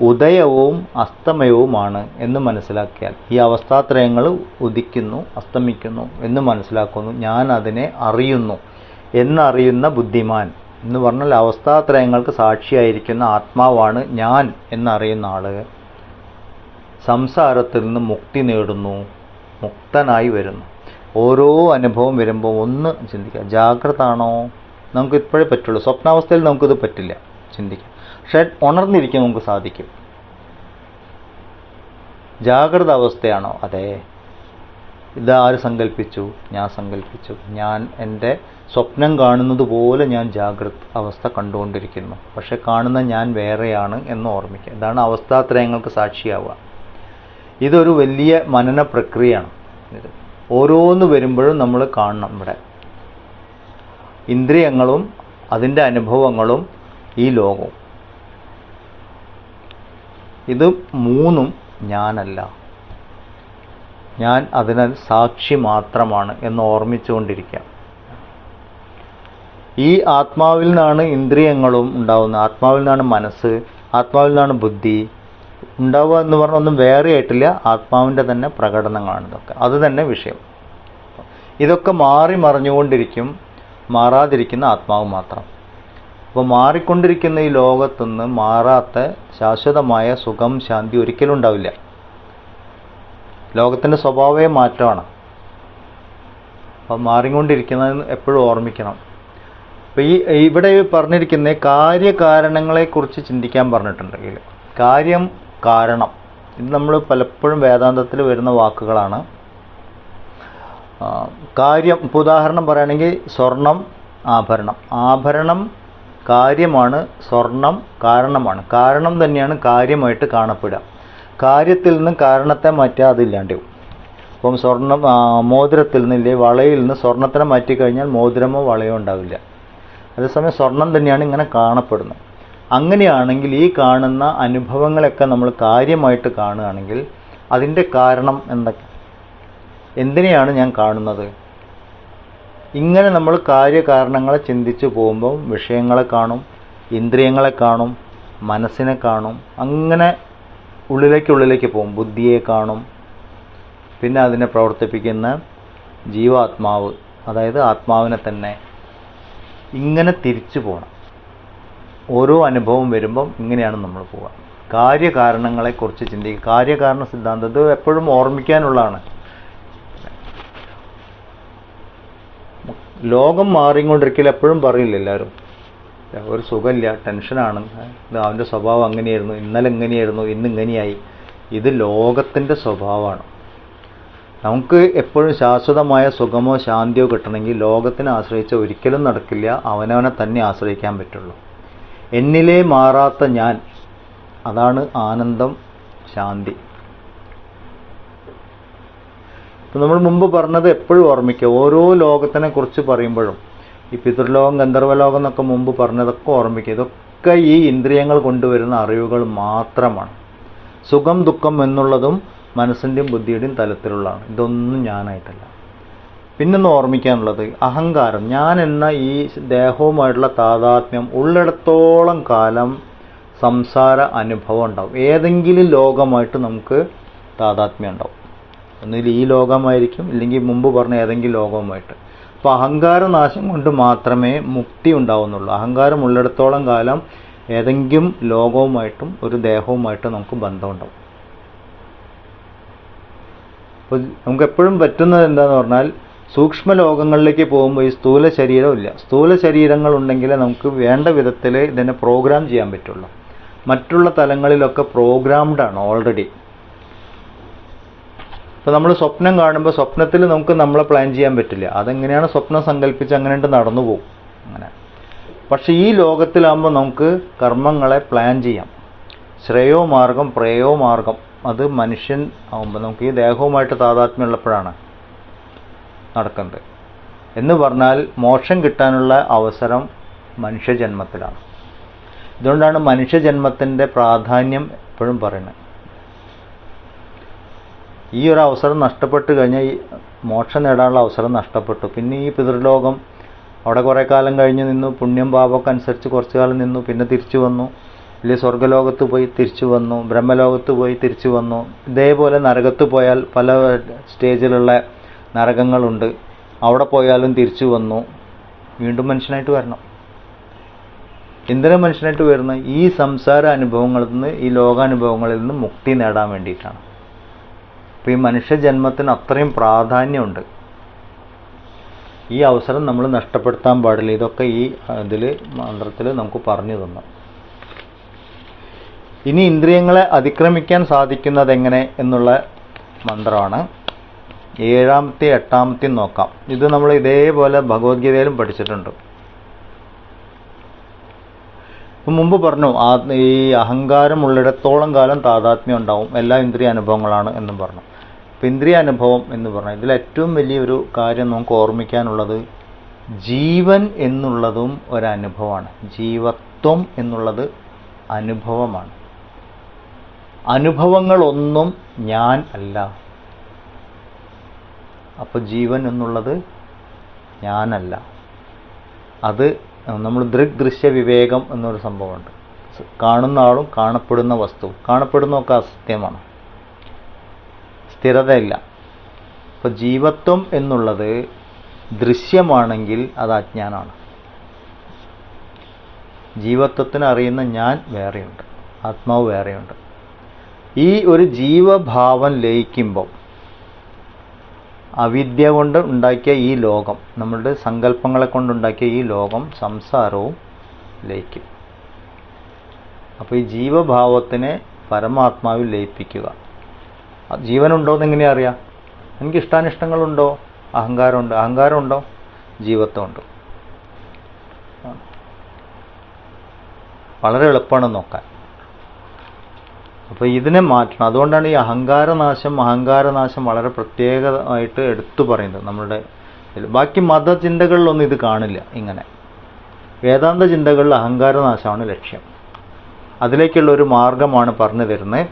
ഉദയവും അസ്തമയവുമാണ് എന്ന് മനസ്സിലാക്കിയാൽ, ഈ അവസ്ഥാത്രയങ്ങൾ ഉദിക്കുന്നു അസ്തമിക്കുന്നു എന്ന് മനസ്സിലാക്കുന്നു, ഞാൻ അതിനെ അറിയുന്നു എന്നറിയുന്ന ബുദ്ധിമാൻ എന്ന് പറഞ്ഞാൽ അവസ്ഥാത്രയങ്ങൾക്ക് സാക്ഷിയായിരിക്കുന്ന ആത്മാവാണ് ഞാൻ എന്നറിയുന്ന ആള് സംസാരത്തിൽ നിന്ന് മുക്തി നേടുന്നു, മുക്തനായി വരുന്നു. ഓരോ അനുഭവം വരുമ്പോൾ ഒന്ന് ചിന്തിക്കുക, ജാഗ്രത ആണോ? നമുക്ക് ഇപ്പോഴേ പറ്റുള്ളൂ. സ്വപ്നാവസ്ഥയിൽ നമുക്കിത് പറ്റില്ല ചിന്തിക്കാം, പക്ഷേ ഉണർന്നിരിക്കാൻ നമുക്ക് സാധിക്കും. ജാഗ്രത അവസ്ഥയാണോ? അതെ. ഇതാര് സങ്കല്പിച്ചു? ഞാൻ സങ്കല്പിച്ചു. ഞാൻ എൻ്റെ സ്വപ്നം കാണുന്നത് പോലെ ഞാൻ ജാഗ്രത അവസ്ഥ കണ്ടുകൊണ്ടിരിക്കുന്നു, പക്ഷെ കാണുന്ന ഞാൻ വേറെയാണ് എന്ന് ഓർമ്മിക്കുക. ഇതാണ് അവസ്ഥാത്രയങ്ങൾക്ക് സാക്ഷിയാവുക. ഇതൊരു വലിയ മനന പ്രക്രിയയാണ്. ഇത് ഓരോന്ന് വരുമ്പോഴും നമ്മൾ കാണണം. ഇവിടെ ഇന്ദ്രിയങ്ങളും അതിൻ്റെ അനുഭവങ്ങളും ഈ ലോകവും, ഇത് മൂന്നും ഞാനല്ല, ഞാൻ അതിനാൽ സാക്ഷി മാത്രമാണ് എന്ന് ഓർമ്മിച്ചുകൊണ്ടിരിക്കുക. ഈ ആത്മാവിൽ നിന്നാണ് ഇന്ദ്രിയങ്ങളും ഉണ്ടാവുന്നത്, ആത്മാവിൽ നിന്നാണ് മനസ്സ്, ആത്മാവിൽ നിന്നാണ് ബുദ്ധി ഉണ്ടാവുക എന്ന് പറഞ്ഞാൽ ഒന്നും വേറെ ആയിട്ടില്ല, ആത്മാവിൻ്റെ തന്നെ പ്രകടനങ്ങളാണ് ഇതൊക്കെ. അത് തന്നെ വിഷയം. ഇതൊക്കെ മാറി മറിഞ്ഞുകൊണ്ടിരിക്കും, മാറാതിരിക്കുന്ന ആത്മാവ് മാത്രം. അപ്പോൾ മാറിക്കൊണ്ടിരിക്കുന്ന ഈ ലോകത്തുനിന്ന് മാറാത്ത ശാശ്വതമായ സുഖം ശാന്തി ഒരിക്കലും ഉണ്ടാവില്ല. ലോകത്തിൻ്റെ സ്വഭാവമേ മാറ്റമാണ്. അപ്പം മാറിക്കൊണ്ടിരിക്കുന്നതെന്ന് എപ്പോഴും ഓർമ്മിക്കണം. അപ്പോൾ ഇവിടെ പറഞ്ഞിരിക്കുന്ന കാര്യകാരണങ്ങളെക്കുറിച്ച് ചിന്തിക്കാൻ പറഞ്ഞിട്ടുണ്ട്. കാര്യം കാരണം ഇത് നമ്മൾ പലപ്പോഴും വേദാന്തത്തിൽ വരുന്ന വാക്കുകളാണ്. കാര്യം, ഇപ്പോൾ ഉദാഹരണം പറയുകയാണെങ്കിൽ സ്വർണം, ആഭരണം. ആഭരണം കാര്യമാണ്, സ്വർണം കാരണമാണ്. കാരണം തന്നെയാണ് കാര്യമായിട്ട് കാണപ്പെടുക. കാര്യത്തിൽ നിന്ന് കാരണത്തെ മാറ്റിയാൽ അതില്ലാണ്ടാവും. അപ്പം സ്വർണം, മോതിരത്തിൽ നിന്നില്ലേ വളയിൽ നിന്ന് സ്വർണത്തിനെ മാറ്റിക്കഴിഞ്ഞാൽ മോതിരമോ വളയോ ഉണ്ടാവില്ല. അതേസമയം സ്വർണം തന്നെയാണ് ഇങ്ങനെ കാണപ്പെടുന്നത്. അങ്ങനെയാണെങ്കിൽ ഈ കാണുന്ന അനുഭവങ്ങളൊക്കെ നമ്മൾ കാര്യമായിട്ട് കാണുകയാണെങ്കിൽ അതിൻ്റെ കാരണം എന്തൊക്കെ? എന്തിനെയാണ് ഞാൻ കാണുന്നത്? ഇങ്ങനെ നമ്മൾ കാര്യകാരണങ്ങളെ ചിന്തിച്ചു പോകുമ്പോൾ വിഷയങ്ങളെ കാണും, ഇന്ദ്രിയങ്ങളെ കാണും, മനസ്സിനെ കാണും, അങ്ങനെ ഉള്ളിലേക്ക് പോകും. ബുദ്ധിയെ കാണും, പിന്നെ അതിനെ പ്രവർത്തിപ്പിക്കുന്ന ജീവാത്മാവ്, അതായത് ആത്മാവിനെ തന്നെ. ഇങ്ങനെ തിരിച്ചു പോകണം. ഓരോ അനുഭവം വരുമ്പം ഇങ്ങനെയാണ് നമ്മൾ പോവുക. കാര്യകാരണങ്ങളെക്കുറിച്ച് ചിന്തിക്കുക. കാര്യകാരണ സിദ്ധാന്തം ഇത് എപ്പോഴും ഓർമ്മിക്കാനുള്ളതാണ്. ലോകം മാറിക്കൊണ്ടിരിക്കില്ല, എപ്പോഴും പറയില്ല എല്ലാവരും. ഒരു സുഖമില്ല, ടെൻഷനാണ്, അവൻ്റെ സ്വഭാവം അങ്ങനെയായിരുന്നു, ഇന്നലെ എങ്ങനെയായിരുന്നു, ഇന്ന് ഇങ്ങനെയായി. ഇത് ലോകത്തിൻ്റെ സ്വഭാവമാണ്. നമുക്ക് എപ്പോഴും ശാശ്വതമായ സുഖമോ ശാന്തിയോ കിട്ടണമെങ്കിൽ ലോകത്തിനെ ആശ്രയിച്ച ഒരിക്കലും നടക്കില്ല, അവനവനെ തന്നെ ആശ്രയിക്കാൻ പറ്റുള്ളൂ. എന്നിലേ മാറാത്ത ഞാൻ, അതാണ് ആനന്ദം, ശാന്തി. ഇപ്പം നമ്മൾ മുമ്പ് പറഞ്ഞത് എപ്പോഴും ഓർമ്മിക്കുക. ഓരോ ലോകത്തിനെ കുറിച്ച് പറയുമ്പോഴും ഈ പിതൃലോകം, ഗന്ധർവലോകം എന്നൊക്കെ മുമ്പ് പറഞ്ഞതൊക്കെ ഓർമ്മിക്കുക. ഇതൊക്കെ ഈ ഇന്ദ്രിയങ്ങൾ കൊണ്ടുവരുന്ന അറിവുകൾ മാത്രമാണ്. സുഖം ദുഃഖം എന്നുള്ളതും മനസ്സിൻ്റെയും ബുദ്ധിയുടെയും തലത്തിലുള്ളതാണ്. ഇതൊന്നും ഞാനായിട്ടല്ല. പിന്നൊന്ന് ഓർമ്മിക്കാനുള്ളത് അഹങ്കാരം. ഞാൻ എന്ന ഈ ദേഹവുമായിട്ടുള്ള താതാത്മ്യം ഉള്ളിടത്തോളം കാലം സംസാര അനുഭവം ഉണ്ടാവും. ഏതെങ്കിലും ലോകമായിട്ട് നമുക്ക് താതാത്മ്യം ഉണ്ടാവും. ഒന്നുകിൽ ഈ ലോകമായിരിക്കും, ഇല്ലെങ്കിൽ മുമ്പ് പറഞ്ഞ ഏതെങ്കിലും ലോകവുമായിട്ട്. അപ്പോൾ അഹങ്കാരനാശം കൊണ്ട് മാത്രമേ മുക്തി ഉണ്ടാവുന്നുള്ളൂ. അഹങ്കാരം ഉള്ളിടത്തോളം കാലം ഏതെങ്കിലും ലോകവുമായിട്ടും ഒരു ദേഹവുമായിട്ടും നമുക്ക് ബന്ധമുണ്ടാവും. അപ്പോൾ നമുക്ക് എപ്പോഴും പറ്റുന്നത് എന്താണെന്ന് പറഞ്ഞാൽ സൂക്ഷ്മ ലോകങ്ങളിലേക്ക് പോകുമ്പോൾ ഈ സ്ഥൂല ശരീരമില്ല. സ്ഥൂല ശരീരങ്ങൾ ഉണ്ടെങ്കിലേ നമുക്ക് വേണ്ട വിധത്തിൽ ഇതിനെ പ്രോഗ്രാം ചെയ്യാൻ പറ്റുള്ളൂ. മറ്റുള്ള തലങ്ങളിലൊക്കെ പ്രോഗ്രാംഡാണ് ഓൾറെഡി. ഇപ്പോൾ നമ്മൾ സ്വപ്നം കാണുമ്പോൾ സ്വപ്നത്തിൽ നമുക്ക് നമ്മളെ പ്ലാൻ ചെയ്യാൻ പറ്റില്ല. അതെങ്ങനെയാണ് സ്വപ്നം സങ്കല്പിച്ച് അങ്ങനെ നടന്നു പോകും അങ്ങനെ. പക്ഷേ ഈ ലോകത്തിലാകുമ്പോൾ നമുക്ക് കർമ്മങ്ങളെ പ്ലാൻ ചെയ്യാം. ശ്രേയോ മാർഗം പ്രേയോ മാർഗം അത് മനുഷ്യൻ ആകുമ്പോൾ നമുക്ക് ഈ ദേഹവുമായിട്ട് താതാത്മ്യമുള്ളപ്പോഴാണ് നടക്കുന്നത്. എന്ന് പറഞ്ഞാൽ മോക്ഷം കിട്ടാനുള്ള അവസരം മനുഷ്യജന്മത്തിലാണ്. ഇതുകൊണ്ടാണ് മനുഷ്യജന്മത്തിൻ്റെ പ്രാധാന്യം എപ്പോഴും പറയുന്നത്. ഈ ഒരു അവസരം നഷ്ടപ്പെട്ട് കഴിഞ്ഞാൽ ഈ മോക്ഷം നേടാനുള്ള അവസരം നഷ്ടപ്പെട്ടു. പിന്നെ ഈ പിതൃലോകം അവിടെ കുറേ കാലം കഴിഞ്ഞ് നിന്നു, പുണ്യം പാപമൊക്കെ അനുസരിച്ച് കുറച്ചു കാലം നിന്നു, പിന്നെ തിരിച്ചു വന്നു. ഇല്ലെങ്കിൽ സ്വർഗ്ഗലോകത്ത് പോയി തിരിച്ചു വന്നു, ബ്രഹ്മലോകത്ത് പോയി തിരിച്ചു വന്നു. ഇതേപോലെ നരകത്ത് പോയാൽ പല സ്റ്റേജിലുള്ള നരകങ്ങളുണ്ട്, അവിടെ പോയാലും തിരിച്ചു വന്നു. വീണ്ടും മനുഷ്യനായിട്ട് വരണം. എന്തിനാ മനുഷ്യനായിട്ട് വരുന്നത്? ഈ സംസാര അനുഭവങ്ങളിൽ നിന്ന്, ഈ ലോകാനുഭവങ്ങളിൽ നിന്ന് മുക്തി നേടാൻ വേണ്ടിയിട്ടാണ്. അപ്പോൾ ഈ മനുഷ്യജന്മത്തിന് അത്രയും പ്രാധാന്യമുണ്ട്. ഈ അവസരം നമ്മൾ നഷ്ടപ്പെടുത്താൻ പാടില്ല. ഇതൊക്കെ ഈ മന്ത്രത്തിൽ നമുക്ക് പറഞ്ഞു തന്നു. ഇനി ഇന്ദ്രിയങ്ങളെ അതിക്രമിക്കാൻ സാധിക്കുന്നത് എങ്ങനെ എന്നുള്ള മന്ത്രമാണ്. 7-ാമത്തെയും 8-ാമത്തെയും നോക്കാം. ഇത് നമ്മൾ ഇതേപോലെ ഭഗവത്ഗീതയിലും പഠിച്ചിട്ടുണ്ട്. മുമ്പ് പറഞ്ഞു ഈ അഹങ്കാരം ഉള്ളിടത്തോളം കാലം താതാത്മ്യം ഉണ്ടാവും, എല്ലാ ഇന്ദ്രിയ അനുഭവങ്ങളാണ് എന്നും പറഞ്ഞു. അപ്പം ഇന്ദ്രിയ അനുഭവം എന്ന് പറഞ്ഞാൽ ഇതിലേറ്റവും വലിയൊരു കാര്യം നമുക്ക് ഓർമ്മിക്കാനുള്ളത് ജീവൻ എന്നുള്ളതും ഒരനുഭവമാണ്. ജീവത്വം എന്നുള്ളത് അനുഭവമാണ്. അനുഭവങ്ങളൊന്നും ഞാൻ അല്ല. അപ്പോൾ ജീവൻ എന്നുള്ളത് ഞാനല്ല. അത് നമ്മൾ ദൃഗ്ദൃശ്യ വിവേകം എന്നൊരു സംഭവമുണ്ട്. കാണുന്ന ആളും കാണപ്പെടുന്ന വസ്തുവും. കാണപ്പെടുന്നതൊക്കെ അസത്യമാണ്, സ്ഥിരതയില്ല. അപ്പോൾ ജീവത്വം എന്നുള്ളത് ദൃശ്യമാണെങ്കിൽ അത് അജ്ഞാനാണ്. ജീവത്വത്തിന് അറിയുന്ന ഞാൻ വേറെയുണ്ട്, ആത്മാവ് വേറെയുണ്ട്. ഈ ഒരു ജീവഭാവം ലയിക്കുമ്പോൾ അവിദ്യ കൊണ്ട് ഉണ്ടാക്കിയ ഈ ലോകം, നമ്മളുടെ സങ്കല്പങ്ങളെ കൊണ്ടുണ്ടാക്കിയ ഈ ലോകം, സംസാരവും ലയിക്കും. അപ്പോൾ ഈ ജീവഭാവത്തിനെ പരമാത്മാവിൽ ലയിപ്പിക്കുക. ജീവനുണ്ടോയെന്ന് എങ്ങനെയാ അറിയാം? എനിക്ക് ഇഷ്ടാനിഷ്ടങ്ങളുണ്ടോ? അഹങ്കാരമുണ്ട്. അഹങ്കാരമുണ്ടോ? ജീവത്വമുണ്ട്. വളരെ എളുപ്പമാണ് നോക്കാൻ. അപ്പോൾ ഇതിനെ മാറ്റണം. അതുകൊണ്ടാണ് ഈ അഹങ്കാരനാശം വളരെ പ്രത്യേകമായിട്ട് എടുത്തു പറയുന്നത് നമ്മളുടെ. ബാക്കി മതചിന്തകളിലൊന്നും ഇത് കാണില്ല. ഇങ്ങനെ വേദാന്ത ചിന്തകളിൽ അഹങ്കാരനാശമാണ് ലക്ഷ്യം. അതിലേക്കുള്ള ഒരു മാർഗമാണ് പറഞ്ഞു തരുന്നത്.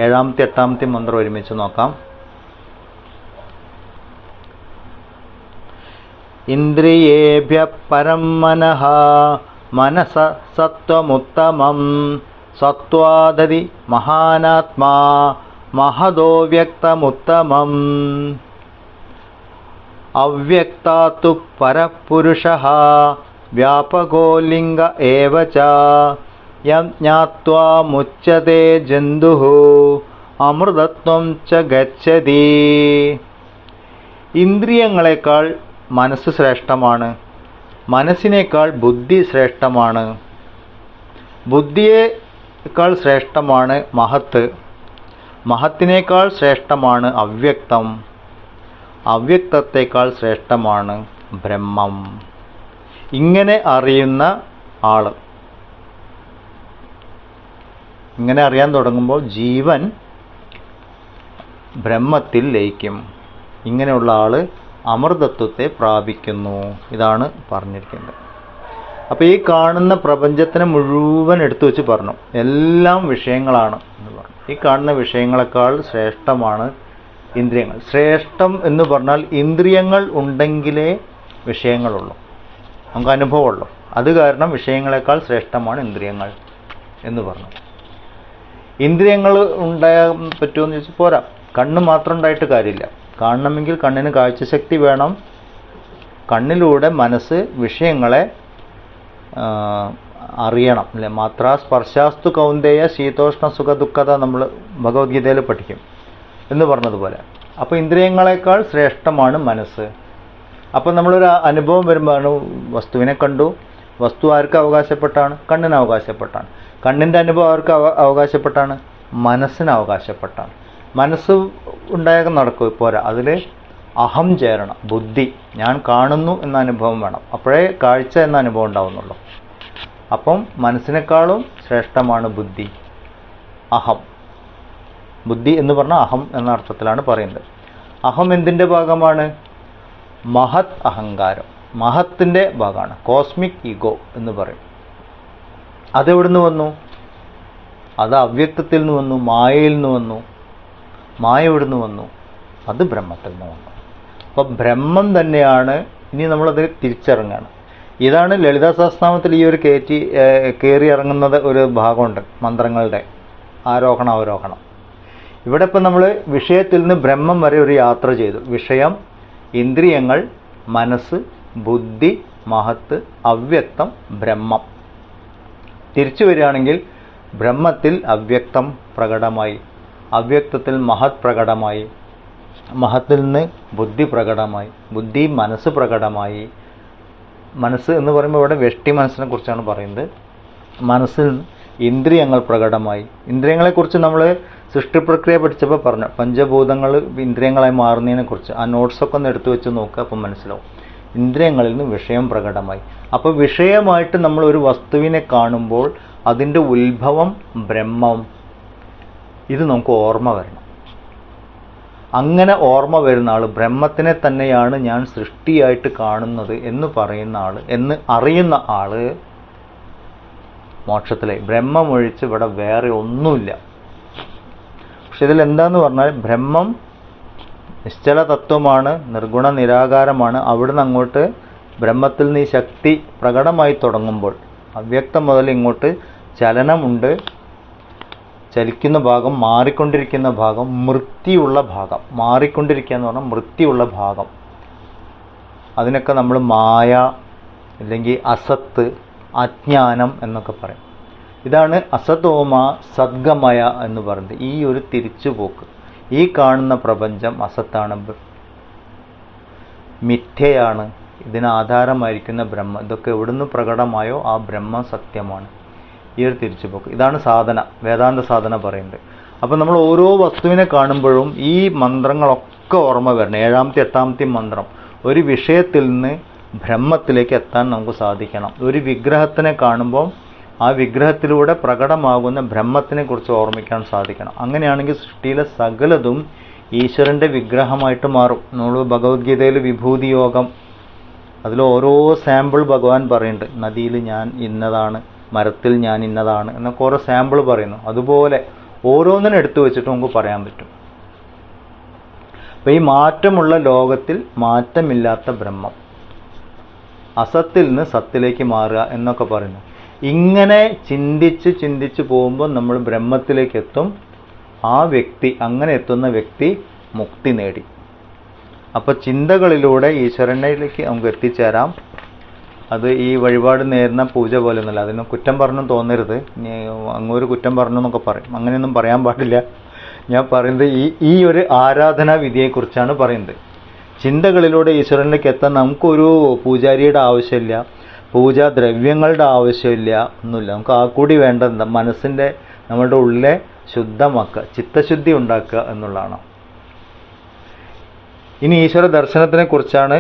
7-ാമത്തെ 8-ാമത്തെ മന്ത്രം ഒരുമിച്ച് നോക്കാം. ഇന്ദ്രിയേഭ്യ പരം മനഃ മനസ സത്വമുത്തമം സത്വാദതി മഹാനാത്മാ മഹദോ വ്യക്തമുത്തമം അവ്യക്താതു പരപുരുഷഃ വ്യാപകോ ലിംഗ ഏവ ച യം ജ്ഞാത്വാ മുച്യതേ ജന്തുഃ അമൃതത്വം ച ഗച്ഛതി. ഇന്ദ്രിയങ്ങളെക്കാൾ മനസ്സ് ശ്രേഷ്ഠമാണ്. മനസ്സിനേക്കാൾ ബുദ്ധി ശ്രേഷ്ഠമാണ്. ബുദ്ധിയേക്കാൾ ശ്രേഷ്ഠമാണ് മഹത്ത്. മഹത്തിനേക്കാൾ ശ്രേഷ്ഠമാണ് അവ്യക്തം. അവ്യക്തത്തേക്കാൾ ശ്രേഷ്ഠമാണ് ബ്രഹ്മം. ഇങ്ങനെ അറിയുന്ന ആള്, ഇങ്ങനെ അറിയാൻ തുടങ്ങുമ്പോൾ ജീവൻ ബ്രഹ്മത്തിൽ ലയിക്കും. ഇങ്ങനെയുള്ള ആള് അമൃതത്വത്തെ പ്രാപിക്കുന്നു. ഇതാണ് പറഞ്ഞിരിക്കുന്നത്. അപ്പോൾ ഈ കാണുന്ന പ്രപഞ്ചത്തിനെ മുഴുവൻ എടുത്തു വെച്ച് പറഞ്ഞു, എല്ലാം വിഷയങ്ങളാണ് എന്ന് പറഞ്ഞു. ഈ കാണുന്ന വിഷയങ്ങളെക്കാൾ ശ്രേഷ്ഠമാണ് ഇന്ദ്രിയങ്ങൾ. ശ്രേഷ്ഠം എന്ന് പറഞ്ഞാൽ ഇന്ദ്രിയങ്ങൾ ഉണ്ടെങ്കിലേ വിഷയങ്ങളുള്ളൂ, നമുക്ക് അനുഭവമുള്ളൂ. അത് കാരണം വിഷയങ്ങളെക്കാൾ ശ്രേഷ്ഠമാണ് ഇന്ദ്രിയങ്ങൾ എന്ന് പറഞ്ഞു. ഇന്ദ്രിയങ്ങൾ ഉണ്ടായാൻ പറ്റുമെന്ന് ചോദിച്ചാൽ പോരാ. കണ്ണ് മാത്രം ഉണ്ടായിട്ട് കാര്യമില്ല. കാണണമെങ്കിൽ കണ്ണിന് കാഴ്ചശക്തി വേണം. കണ്ണിലൂടെ മനസ്സ് വിഷയങ്ങളെ അറിയണം അല്ലേ. മാത്രാ സ്പർശാസ്തു കൗന്ദേയ ശീതോഷ്ണ സുഖ ദുഃഖത നമ്മൾ ഭഗവത്ഗീതയിൽ പഠിക്കും എന്ന് പറഞ്ഞതുപോലെ. അപ്പോൾ ഇന്ദ്രിയങ്ങളെക്കാൾ ശ്രേഷ്ഠമാണ് മനസ്സ്. അപ്പോൾ നമ്മളൊരു അനുഭവം വരുമ്പോഴാണ് വസ്തുവിനെ കണ്ടു. വസ്തു ആർക്ക് അവകാശപ്പെട്ടാണ്? കണ്ണിന് അവകാശപ്പെട്ടാണ്. കണ്ണിൻ്റെ അനുഭവം ആർക്ക് അവകാശപ്പെട്ടാണ്? മനസ്സിന് അവകാശപ്പെട്ടാണ്. മനസ്സ് ഉണ്ടായാൽ നടക്കും പോരാ, അതിൽ അഹം ചേരണം, ബുദ്ധി. ഞാൻ കാണുന്നു എന്ന അനുഭവം വേണം, അപ്പോഴേ കാഴ്ച എന്ന അനുഭവം ഉണ്ടാവുന്നുള്ളൂ. അപ്പം മനസ്സിനേക്കാളും ശ്രേഷ്ഠമാണ് ബുദ്ധി, അഹം. ബുദ്ധി എന്ന് പറഞ്ഞാൽ അഹം എന്ന അർത്ഥത്തിലാണ് പറയുന്നത്. അഹം എന്തിൻ്റെ ഭാഗമാണ്? മഹത് അഹങ്കാരം, മഹത്തിൻ്റെ ഭാഗമാണ്. കോസ്മിക് ഈഗോ എന്ന് പറയും. അതെവിടുന്ന് വന്നു? അത് അവ്യക്തത്തിൽ നിന്ന് വന്നു, മായയിൽ നിന്ന് വന്നു. മായ എവിടുന്ന് വന്നു? അത് ബ്രഹ്മത്തിൽ നിന്ന് വന്നു. അപ്പം ബ്രഹ്മം തന്നെയാണ്. ഇനി നമ്മളത് തിരിച്ചിറങ്ങുകയാണ്. ഇതാണ് ലളിതാ സഹസ്രനാമത്തിൽ ഈ ഒരു കയറി ഇറങ്ങുന്നത് ഒരു ഭാഗമുണ്ട്, മന്ത്രങ്ങളുടെ ആരോഹണം അവരോഹണം. ഇവിടെ ഇപ്പം നമ്മൾ വിഷയത്തിൽ നിന്ന് ബ്രഹ്മം വരെ ഒരു യാത്ര ചെയ്തു. വിഷയം, ഇന്ദ്രിയങ്ങൾ, മനസ്സ്, ബുദ്ധി, മഹത്ത്, അവ്യക്തം, ബ്രഹ്മം. തിരിച്ചു വരികയാണെങ്കിൽ ബ്രഹ്മത്തിൽ അവ്യക്തം പ്രകടമായി, അവ്യക്തത്തിൽ മഹത് പ്രകടമായി, മഹത്തിൽ നിന്ന് ബുദ്ധി പ്രകടമായി, ബുദ്ധി മനസ്സ് പ്രകടമായി. മനസ്സ് എന്ന് പറയുമ്പോൾ ഇവിടെ വ്യഷ്ടി മനസ്സിനെ കുറിച്ചാണ് പറയുന്നത്. മനസ്സിൽ ഇന്ദ്രിയങ്ങൾ പ്രകടമായി. ഇന്ദ്രിയങ്ങളെക്കുറിച്ച് നമ്മൾ സൃഷ്ടിപ്രക്രിയ പഠിച്ചപ്പോൾ പറഞ്ഞു, പഞ്ചഭൂതങ്ങൾ ഇന്ദ്രിയങ്ങളായി മാറുന്നതിനെ കുറിച്ച്. ആ നോട്ട്സൊക്കെ ഒന്ന് എടുത്തു വെച്ച് നോക്കുക, അപ്പം മനസ്സിലാവും. ഇന്ദ്രിയങ്ങളിൽ നിന്ന് വിഷയം പ്രകടമായി. അപ്പോൾ വിഷയമായിട്ട് നമ്മൾ ഒരു വസ്തുവിനെ കാണുമ്പോൾ അതിൻ്റെ ഉത്ഭവം ബ്രഹ്മം, ഇത് നമുക്ക് ഓർമ്മ വരണം. അങ്ങനെ ഓർമ്മ വരുന്ന ആൾ, ബ്രഹ്മത്തിനെ തന്നെയാണ് ഞാൻ സൃഷ്ടിയായിട്ട് കാണുന്നത് എന്ന് പറയുന്ന ആൾ, എന്ന് അറിയുന്ന ആൾ മോക്ഷത്തിലായി. ബ്രഹ്മമൊഴിച്ച് ഇവിടെ വേറെ ഒന്നുമില്ല. പക്ഷെ ഇതിൽ എന്താന്ന് പറഞ്ഞാൽ ബ്രഹ്മം നിശ്ചല തത്വമാണ്, നിർഗുണ നിരാകാരമാണ്. അവിടുന്ന് അങ്ങോട്ട് ബ്രഹ്മത്തിൽ നിന്ന് ഈ ശക്തി പ്രകടമായി തുടങ്ങുമ്പോൾ അവ്യക്തം മുതൽ ഇങ്ങോട്ട് ചലനമുണ്ട്. ചലിക്കുന്ന ഭാഗം, മാറിക്കൊണ്ടിരിക്കുന്ന ഭാഗം, മൃത്യുള്ള ഭാഗം. മാറിക്കൊണ്ടിരിക്കുക എന്ന് പറഞ്ഞാൽ മൃത്യുള്ള ഭാഗം. അതിനൊക്കെ നമ്മൾ മായ അല്ലെങ്കിൽ അസത്ത്, അജ്ഞാനം എന്നൊക്കെ പറയും. ഇതാണ് അസതോമ സദ്ഗമയ എന്ന് പറയുന്നത്. ഈ ഒരു തിരിച്ചുപോക്ക്. ഈ കാണുന്ന പ്രപഞ്ചം അസത്താണ്, മിഥ്യയാണ്. ഇതിനാധാരമായിരിക്കുന്ന ബ്രഹ്മം, ഇതൊക്കെ എവിടുന്ന് പ്രകടമായോ ആ ബ്രഹ്മം സത്യമാണ്. ഈ ഒരു തിരിച്ചുപോക്ക്, ഇതാണ് സാധന, വേദാന്ത സാധന പറയുന്നത്. അപ്പം നമ്മൾ ഓരോ വസ്തുവിനെ കാണുമ്പോഴും ഈ മന്ത്രങ്ങളൊക്കെ ഓർമ്മ വരണം. 7ാമത്തെ 8ാമത്തെയും മന്ത്രം. ഒരു വിഷയത്തിൽ നിന്ന് ബ്രഹ്മത്തിലേക്ക് എത്താൻ നമുക്ക് സാധിക്കണം. ഒരു വിഗ്രഹത്തിനെ കാണുമ്പോൾ ആ വിഗ്രഹത്തിലൂടെ പ്രകടമാകുന്ന ബ്രഹ്മത്തിനെ കുറിച്ച് ഓർമ്മിക്കാൻ സാധിക്കണം. അങ്ങനെയാണെങ്കിൽ സൃഷ്ടിയിലെ സകലതും ഈശ്വരൻ്റെ വിഗ്രഹമായിട്ട് മാറും. നമ്മൾ ഭഗവത്ഗീതയിൽ വിഭൂതി യോഗം, അതിൽ ഓരോ സാമ്പിൾ ഭഗവാൻ പറയുന്നുണ്ട്. നദിയിൽ ഞാൻ ഇന്നതാണ്, മരത്തിൽ ഞാൻ ഇന്നതാണ് എന്നൊക്കെ ഓരോ സാമ്പിൾ പറയുന്നു. അതുപോലെ ഓരോന്നിനും എടുത്തു വെച്ചിട്ട് നമുക്ക് പറയാൻ പറ്റും. അപ്പം ഈ മാറ്റമുള്ള ലോകത്തിൽ മാറ്റമില്ലാത്ത ബ്രഹ്മം, അസത്തിൽ നിന്ന് സത്തിലേക്ക് മാറുക എന്നൊക്കെ പറയുന്നു. ഇങ്ങനെ ചിന്തിച്ച് പോകുമ്പോൾ നമ്മൾ ബ്രഹ്മത്തിലേക്ക് എത്തും. ആ വ്യക്തി, അങ്ങനെ എത്തുന്ന വ്യക്തി മുക്തി നേടി. അപ്പോൾ ചിന്തകളിലൂടെ ഈശ്വരനിലേക്ക് നമുക്ക് എത്തിച്ചേരാം. അത് ഈ വഴിപാട് നേരുന്ന പൂജ പോലെ ഒന്നുമല്ല. അതിന് കുറ്റം പറഞ്ഞു തോന്നരുത്. അങ്ങൊരു കുറ്റം പറഞ്ഞു എന്നൊക്കെ പറയും. അങ്ങനെയൊന്നും പറയാൻ പാടില്ല. ഞാൻ പറയുന്നത് ഈ ഒരു ആരാധനാ വിധിയെക്കുറിച്ചാണ് പറയുന്നത്. ചിന്തകളിലൂടെ ഈശ്വരനിലേക്ക് എത്താൻ നമുക്കൊരു പൂജാരിയുടെ ആവശ്യമില്ല, പൂജാദ്രവ്യങ്ങളുടെ ആവശ്യമില്ല, ഒന്നുമില്ല. നമുക്ക് ആ കൂടി വേണ്ടത് എന്താ? മനസ്സിൻ്റെ, നമ്മുടെ ഉള്ളിലെ ശുദ്ധമാക്കുക, ചിത്തശുദ്ധി ഉണ്ടാക്കുക എന്നുള്ളതാണ്. ഇനി ഈശ്വര ദർശനത്തിനെ കുറിച്ചാണ്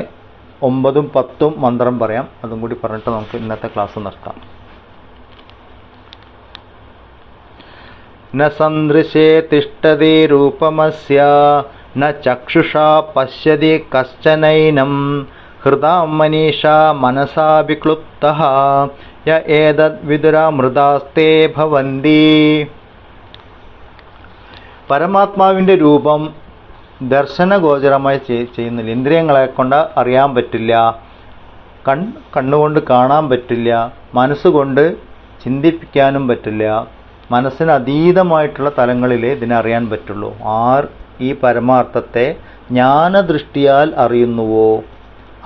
9ഉം 10ഉം മന്ത്രം പറയാം. അതും കൂടി പറഞ്ഞിട്ട് നമുക്ക് ഇന്നത്തെ ക്ലാസ് നിർത്താം. ന സന്ദൃശേ തിഷ്ഠതി രൂപമസ്യ ന ചക്ഷുഷാ പശ്യതി കശ്ചനൈനം ഹൃദാം മനീഷാ മനസാ വിക്ലുപ്തഃ യ ഏതദ് വിദുരാമൃതാസ്തേ ഭവന്തി. പരമാത്മാവിൻ്റെ രൂപം ദർശനഗോചരമായി ചെയ്യുന്നില്ല. ഇന്ദ്രിയങ്ങളെ കൊണ്ട് അറിയാൻ പറ്റില്ല, കണ്ണുകൊണ്ട് കാണാൻ പറ്റില്ല, മനസ്സുകൊണ്ട് ചിന്തിപ്പിക്കാനും പറ്റില്ല. മനസ്സിന് അതീതമായിട്ടുള്ള തലങ്ങളിലേ ഇതിനറിയാൻ പറ്റുള്ളൂ. ആർ ഈ പരമാർത്ഥത്തെ ജ്ഞാനദൃഷ്ടിയാൽ അറിയുന്നുവോ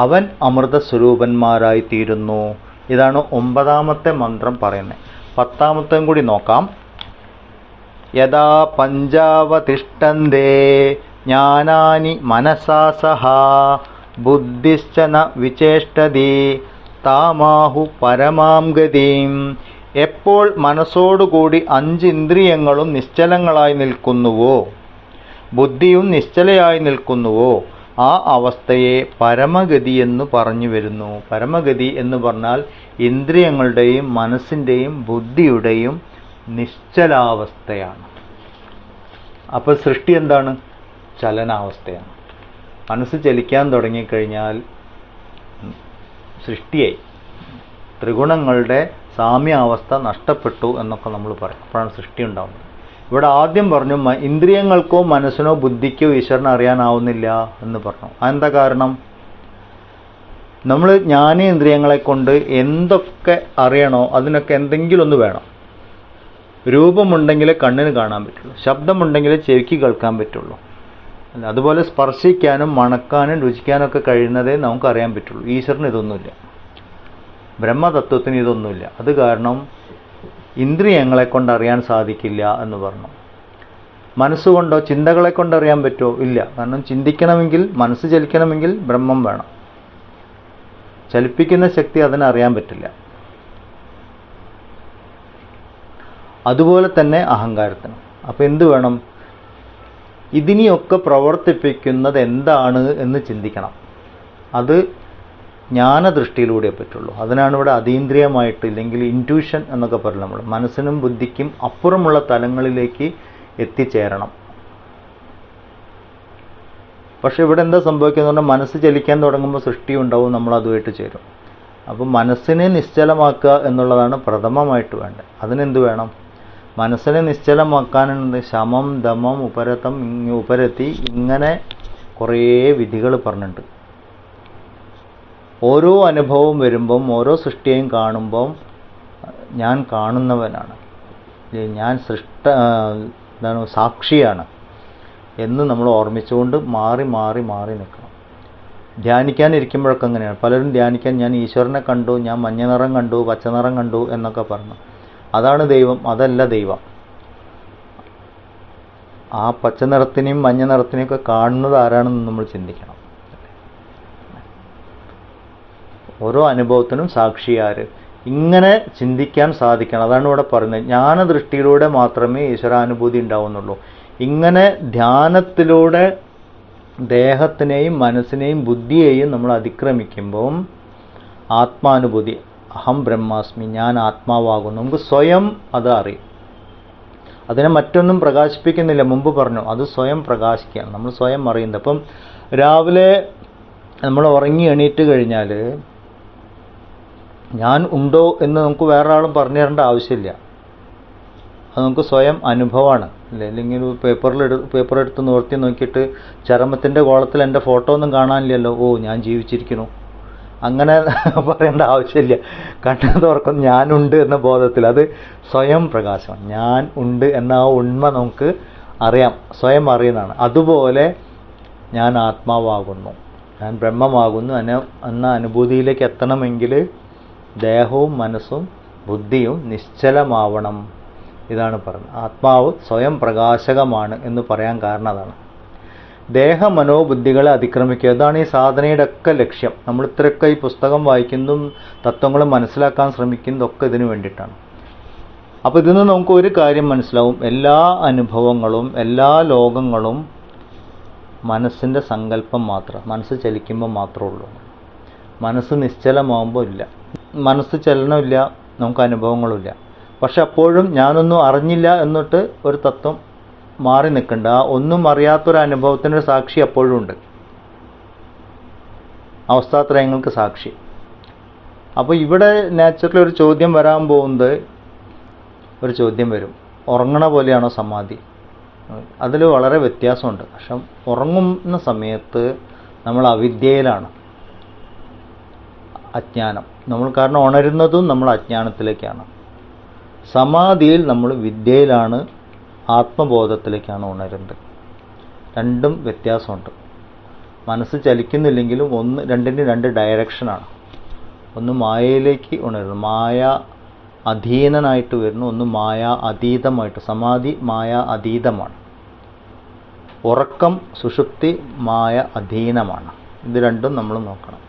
അവൻ അമൃതസ്വരൂപന്മാരായി തീരുന്നു. ഇതാണ് 9ാമത്തെ മന്ത്രം പറയുന്നത്. 10ാമത്തെയും കൂടി നോക്കാം. യഥാ പഞ്ചാവതിഷ്ഠന്തേ ജ്ഞാനാനി മനസാ സഹ ബുദ്ധിശ്ച ന വിചേഷ്ടതി താമാഹു പരമാം ഗതിം. എപ്പോൾ മനസ്സോടുകൂടി 5 ഇന്ദ്രിയങ്ങളും നിശ്ചലങ്ങളായി നിൽക്കുന്നുവോ, ബുദ്ധിയും നിശ്ചലയായി നിൽക്കുന്നുവോ, ആ അവസ്ഥയെ പരമഗതി എന്ന് പറഞ്ഞു വരുന്നു. പരമഗതി എന്ന് പറഞ്ഞാൽ ഇന്ദ്രിയങ്ങളുടെയും മനസ്സിൻ്റെയും ബുദ്ധിയുടെയും നിശ്ചലാവസ്ഥയാണ്. അപ്പോൾ സൃഷ്ടി എന്താണ്? ചലനാവസ്ഥയാണ്. മനസ്സ് ചലിക്കാൻ തുടങ്ങിക്കഴിഞ്ഞാൽ സൃഷ്ടിയായി. ത്രിഗുണങ്ങളുടെ സാമ്യാവസ്ഥ നഷ്ടപ്പെട്ടു എന്നൊക്കെ നമ്മൾ പറയും. അപ്പോഴാണ് സൃഷ്ടി ഉണ്ടാവുന്നത്. ഇവിടെ ആദ്യം പറഞ്ഞു ഇന്ദ്രിയങ്ങൾക്കോ മനസ്സിനോ ബുദ്ധിക്കോ ഈശ്വരനെ അറിയാനാവുന്നില്ല എന്ന് പറഞ്ഞു. അതെന്താ കാരണം? നമ്മൾ ജ്ഞാനേന്ദ്രിയങ്ങളെ കൊണ്ട് എന്തൊക്കെ അറിയണോ അതിനൊക്കെ എന്തെങ്കിലും ഒന്ന് വേണം. രൂപമുണ്ടെങ്കിലേ കണ്ണിന് കാണാൻ പറ്റുള്ളൂ, ശബ്ദമുണ്ടെങ്കിലേ ചെവിക്ക് കേൾക്കാൻ പറ്റുള്ളൂ, അല്ല അതുപോലെ സ്പർശിക്കാനും മണക്കാനും രുചിക്കാനൊക്കെ കഴിയുന്നതേ നമുക്കറിയാൻ പറ്റുള്ളൂ. ഈശ്വരന് ഇതൊന്നുമില്ല, ബ്രഹ്മതത്വത്തിന് ഇതൊന്നുമില്ല. അത് കാരണം ഇന്ദ്രിയങ്ങളെ കൊണ്ട് അറിയാൻ സാധിക്കില്ല എന്ന് പറഞ്ഞു. മനസ്സുകൊണ്ടോ ചിന്തകളെ കൊണ്ട് അറിയാൻ പറ്റുമോ? ഇല്ല. കാരണം ചിന്തിക്കണമെങ്കിൽ, മനസ്സ് ചലിക്കണമെങ്കിൽ ബ്രഹ്മം വേണം. ചലിപ്പിക്കുന്ന ശക്തി അതിനറിയാൻ പറ്റില്ല. അതുപോലെ തന്നെ അഹങ്കാരത്തിന്. അപ്പോൾ എന്ത് വേണം? ഇതിനെയൊക്കെ പ്രവർത്തിപ്പിക്കുന്നത് എന്താണ് എന്ന് ചിന്തിക്കണം. അത് ജ്ഞാനദൃഷ്ടിയിലൂടെ പറ്റുള്ളൂ. അതിനാണ് ഇവിടെ അതീന്ദ്രിയമായിട്ട്, ഇല്ലെങ്കിൽ ഇൻറ്റ്യൂഷൻ എന്നൊക്കെ പറയും. നമ്മൾ മനസ്സിനും ബുദ്ധിക്കും അപ്പുറമുള്ള തലങ്ങളിലേക്ക് എത്തിച്ചേരണം. പക്ഷെ ഇവിടെ എന്താ സംഭവിക്കുന്നത്? മനസ്സ് ചലിക്കാൻ തുടങ്ങുമ്പോൾ സൃഷ്ടി ഉണ്ടാവും, നമ്മൾ അതുമായിട്ട് ചേരും. അപ്പം മനസ്സിനെ നിശ്ചലമാക്കുക എന്നുള്ളതാണ് പ്രഥമമായിട്ട് വേണ്ടത്. അതിനെന്ത് വേണം? മനസ്സിനെ നിശ്ചലമാക്കാനുണ്ട് ശമം, ദമം, ഉപരതം, ഉപരതി, ഇങ്ങനെ കുറേ വിധികൾ പറഞ്ഞിട്ടുണ്ട്. ഓരോ അനുഭവം വരുമ്പം, ഓരോ സൃഷ്ടിയെയും കാണുമ്പം ഞാൻ കാണുന്നവനാണ്, ഞാൻ സാക്ഷിയാണ് എന്ന് നമ്മൾ ഓർമ്മിച്ചുകൊണ്ട് മാറി മാറി മാറി നിൽക്കണം. ധ്യാനിക്കാനിരിക്കുമ്പോഴൊക്കെ അങ്ങനെയാണ്. പലരും ധ്യാനിക്കാൻ ഞാൻ ഈശ്വരനെ കണ്ടു, ഞാൻ മഞ്ഞ നിറം കണ്ടു, പച്ച നിറം കണ്ടു എന്നൊക്കെ പറഞ്ഞു. അതാണ് ദൈവം. അതല്ല ദൈവം. ആ പച്ച നിറത്തിനെയും മഞ്ഞ നിറത്തിനെയും ഒക്കെ കാണുന്നത് ആരാണെന്ന് നമ്മൾ ചിന്തിക്കണം. ഓരോ അനുഭവത്തിനും സാക്ഷിയാര്, ഇങ്ങനെ ചിന്തിക്കാൻ സാധിക്കണം. അതാണ് ഇവിടെ പറയുന്നത്. ജ്ഞാനദൃഷ്ടിയിലൂടെ മാത്രമേ ഈശ്വരാനുഭൂതി ഉണ്ടാവുന്നുള്ളൂ. ഇങ്ങനെ ധ്യാനത്തിലൂടെ ദേഹത്തിനെയും മനസ്സിനെയും ബുദ്ധിയെയും നമ്മൾ അതിക്രമിക്കുമ്പം ആത്മാനുഭൂതി, അഹം ബ്രഹ്മാസ്മി, ഞാൻ ആത്മാവാകുന്നു, നമുക്ക് സ്വയം അത് അറിയും. അതിനെ മറ്റൊന്നും പ്രകാശിപ്പിക്കുന്നില്ല. മുമ്പ് പറഞ്ഞു, അത് സ്വയം പ്രകാശിക്കുകയാണ്, നമ്മൾ സ്വയം അറിയുന്നത്. അപ്പം രാവിലെ നമ്മൾ ഉറങ്ങി എണീറ്റ് കഴിഞ്ഞാൽ ഞാൻ ഉണ്ടോ എന്ന് നമുക്ക് വേറെ ആളും പറഞ്ഞു തരേണ്ട ആവശ്യമില്ല. അത് നമുക്ക് സ്വയം അനുഭവമാണ്. അല്ലേ? അല്ലെങ്കിൽ പേപ്പർ എടുത്ത് നിവർത്തി നോക്കിയിട്ട് ചരമത്തിൻ്റെ കോളത്തിൽ എൻ്റെ ഫോട്ടോ ഒന്നും കാണാനില്ലല്ലോ, ഓ ഞാൻ ജീവിച്ചിരിക്കുന്നു, അങ്ങനെ പറയേണ്ട ആവശ്യമില്ല. കണ്ണു തുറക്കും ഞാനുണ്ട് എന്ന ബോധത്തിൽ. അത് സ്വയം പ്രകാശമാണ്. ഞാൻ ഉണ്ട് എന്ന ആ ഉണ്മ നമുക്ക് അറിയാം, സ്വയം അറിയുന്നതാണ്. അതുപോലെ ഞാൻ ആത്മാവാകുന്നു, ഞാൻ ബ്രഹ്മമാകുന്നു എന്ന അനുഭൂതിയിലേക്ക് എത്തണമെങ്കിൽ ദേഹവും മനസ്സും ബുദ്ധിയും നിശ്ചലമാവണം. ഇതാണ് പറഞ്ഞത്. ആത്മാവ് സ്വയം പ്രകാശകമാണ് എന്ന് പറയാൻ കാരണം അതാണ്. ദേഹമനോബുദ്ധികളെ അതിക്രമിക്കുക, അതാണ് ഈ സാധനയുടെ ഒക്കെ ലക്ഷ്യം. നമ്മൾ ഇത്രയൊക്കെ ഈ പുസ്തകം വായിക്കുന്നതും തത്വങ്ങൾ മനസ്സിലാക്കാൻ ശ്രമിക്കുന്നതൊക്കെ ഇതിനു വേണ്ടിയിട്ടാണ്. അപ്പോൾ ഇതിൽ നിന്ന് നമുക്ക് ഒരു കാര്യം മനസ്സിലാവും, എല്ലാ അനുഭവങ്ങളും എല്ലാ ലോകങ്ങളും മനസ്സിൻ്റെ സങ്കല്പം മാത്രം, മനസ്സ് ചലിക്കുമ്പോൾ മാത്രമേ ഉള്ളൂ. മനസ്സ് നിശ്ചലമാകുമ്പോൾ ഇല്ല, മനസ്സ് ചലനമില്ല, നമുക്ക് അനുഭവങ്ങളുമില്ല. പക്ഷെ അപ്പോഴും ഞാനൊന്നും അറിഞ്ഞില്ല എന്നിട്ട് ഒരു തത്വം മാറി നിൽക്കണ്ട. ആ ഒന്നും അറിയാത്തൊരു അനുഭവത്തിനൊരു സാക്ഷി അപ്പോഴും ഉണ്ട്, അവസ്ഥാത്രയങ്ങൾക്ക് സാക്ഷി. അപ്പോൾ ഇവിടെ നാച്ചുറലി ഒരു ചോദ്യം വരാൻ പോകുന്നത്, ഒരു ചോദ്യം വരും, ഉറങ്ങണ പോലെയാണോ സമാധി? അതിൽ വളരെ വ്യത്യാസമുണ്ട്. പക്ഷെ ഉറങ്ങുന്ന സമയത്ത് നമ്മൾ അവിദ്യയിലാണ്, അജ്ഞാനം നമ്മൾ, കാരണം ഉണരുന്നതും നമ്മൾ അജ്ഞാനത്തിലേക്കാണ്. സമാധിയിൽ നമ്മൾ വിദ്യയിലാണ്, ആത്മബോധത്തിലേക്കാണ് ഉണരുന്നത്. രണ്ടും വ്യത്യാസമുണ്ട്. മനസ്സ് ചലിക്കുന്നില്ലെങ്കിലും രണ്ടിൻ്റെ രണ്ട് ഡയറക്ഷനാണ്. ഒന്ന് മായയിലേക്ക് ഉണരുന്നു, മായ അധീനനായിട്ട് വരുന്നു, ഒന്ന് മായ അതീതമായിട്ട്. സമാധി മായ അതീതമാണ്, ഉറക്കം സുഷുപ്തി മായ അധീനമാണ്. ഇത് രണ്ടും നമ്മൾ നോക്കണം.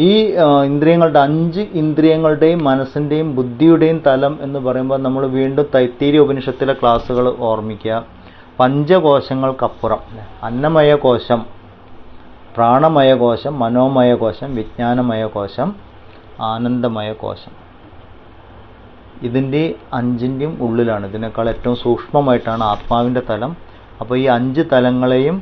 ഈ ഇന്ദ്രിയങ്ങളുടെ 5 ഇന്ദ്രിയങ്ങളുടെയും മനസ്സിൻ്റെയും ബുദ്ധിയുടെയും തലം എന്ന് പറയുമ്പോൾ നമ്മൾ വീണ്ടും തൈത്തിരീയ ഉപനിഷത്തിലെ ക്ലാസ്സുകൾ ഓർമ്മിക്കുക. പഞ്ചകോശങ്ങൾക്കപ്പുറം അന്നമയ കോശം, പ്രാണമയ കോശം, മനോമയ കോശം, വിജ്ഞാനമയ കോശം, ആനന്ദമയ കോശം. ഇതിൻ്റെ 5ൻ്റെയും ഉള്ളിലാണ്, ഇതിനേക്കാൾ ഏറ്റവും സൂക്ഷ്മമായിട്ടാണ് ആത്മാവിൻ്റെ തലം. അപ്പോൾ ഈ 5 തലങ്ങളെയും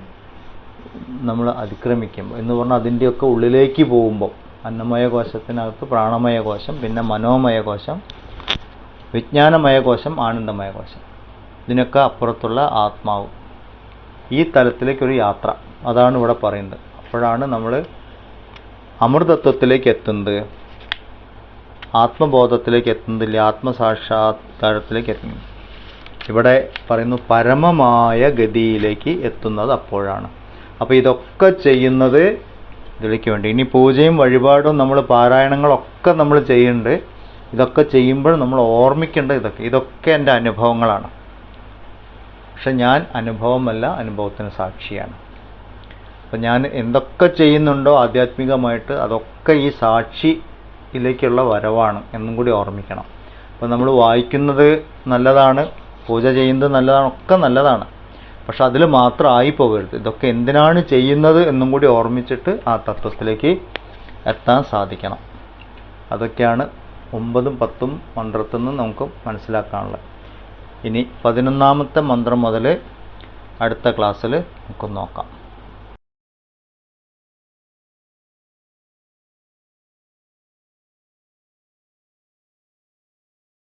നമ്മൾ അതിക്രമിക്കുമ്പോൾ എന്ന് പറഞ്ഞാൽ അതിൻ്റെയൊക്കെ ഉള്ളിലേക്ക് പോകുമ്പോൾ അന്നമയ കോശത്തിനകത്ത് പ്രാണമയ കോശം, പിന്നെ മനോമയ കോശം, വിജ്ഞാനമയ കോശം, ആനന്ദമയ കോശം, ഇതിനൊക്കെ അപ്പുറത്തുള്ള ആത്മാവ്, ഈ തലത്തിലേക്കൊരു യാത്ര, അതാണ് ഇവിടെ പറയുന്നത്. അപ്പോഴാണ് നമ്മൾ അമൃതത്വത്തിലേക്ക് എത്തുന്നത്, ആത്മബോധത്തിലേക്ക് എത്തുന്നില്ല, ആത്മസാക്ഷാത്കാരത്തിലേക്ക് എത്തുന്നു. ഇവിടെ പറയുന്നു പരമമായ ഗതിയിലേക്ക് എത്തുന്നത് അപ്പോഴാണ്. അപ്പോൾ ഇതൊക്കെ ചെയ്യുന്നത് ഇതിലേക്ക് വേണ്ടി. ഇനി പൂജയും വഴിപാടും നമ്മൾ പാരായണങ്ങളൊക്കെ നമ്മൾ ചെയ്യുന്നുണ്ട്. ഇതൊക്കെ ചെയ്യുമ്പോൾ നമ്മൾ ഓർമ്മിക്കേണ്ട ഇതൊക്കെ എൻ്റെ അനുഭവങ്ങളാണ്. പക്ഷെ ഞാൻ അനുഭവമല്ല, അനുഭവത്തിന് സാക്ഷിയാണ്. അപ്പം ഞാൻ എന്തൊക്കെ ചെയ്യുന്നുണ്ടോ ആധ്യാത്മികമായിട്ട് അതൊക്കെ ഈ സാക്ഷിയിലേക്കുള്ള വരവാണ് എന്നും കൂടി ഓർമ്മിക്കണം. അപ്പോൾ നമ്മൾ വായിക്കുന്നത് നല്ലതാണ്, പൂജ ചെയ്യുന്നത് നല്ലതാണ്, ഒക്കെ നല്ലതാണ്. പക്ഷെ അതിൽ മാത്രം ആയിപ്പോകരുത്. ഇതൊക്കെ എന്തിനാണ് ചെയ്യുന്നത് എന്നും കൂടി ഓർമ്മിച്ചിട്ട് ആ തത്വത്തിലേക്ക് എത്താൻ സാധിക്കണം. അതൊക്കെയാണ് 9ഉം 10ഉം മന്ത്രത്തിൽ നിന്ന് നമുക്ക് മനസ്സിലാക്കാനുള്ളത്. ഇനി 11ാമത്തെ മന്ത്രം മുതൽ അടുത്ത ക്ലാസ്സിൽ നമുക്ക് നോക്കാം.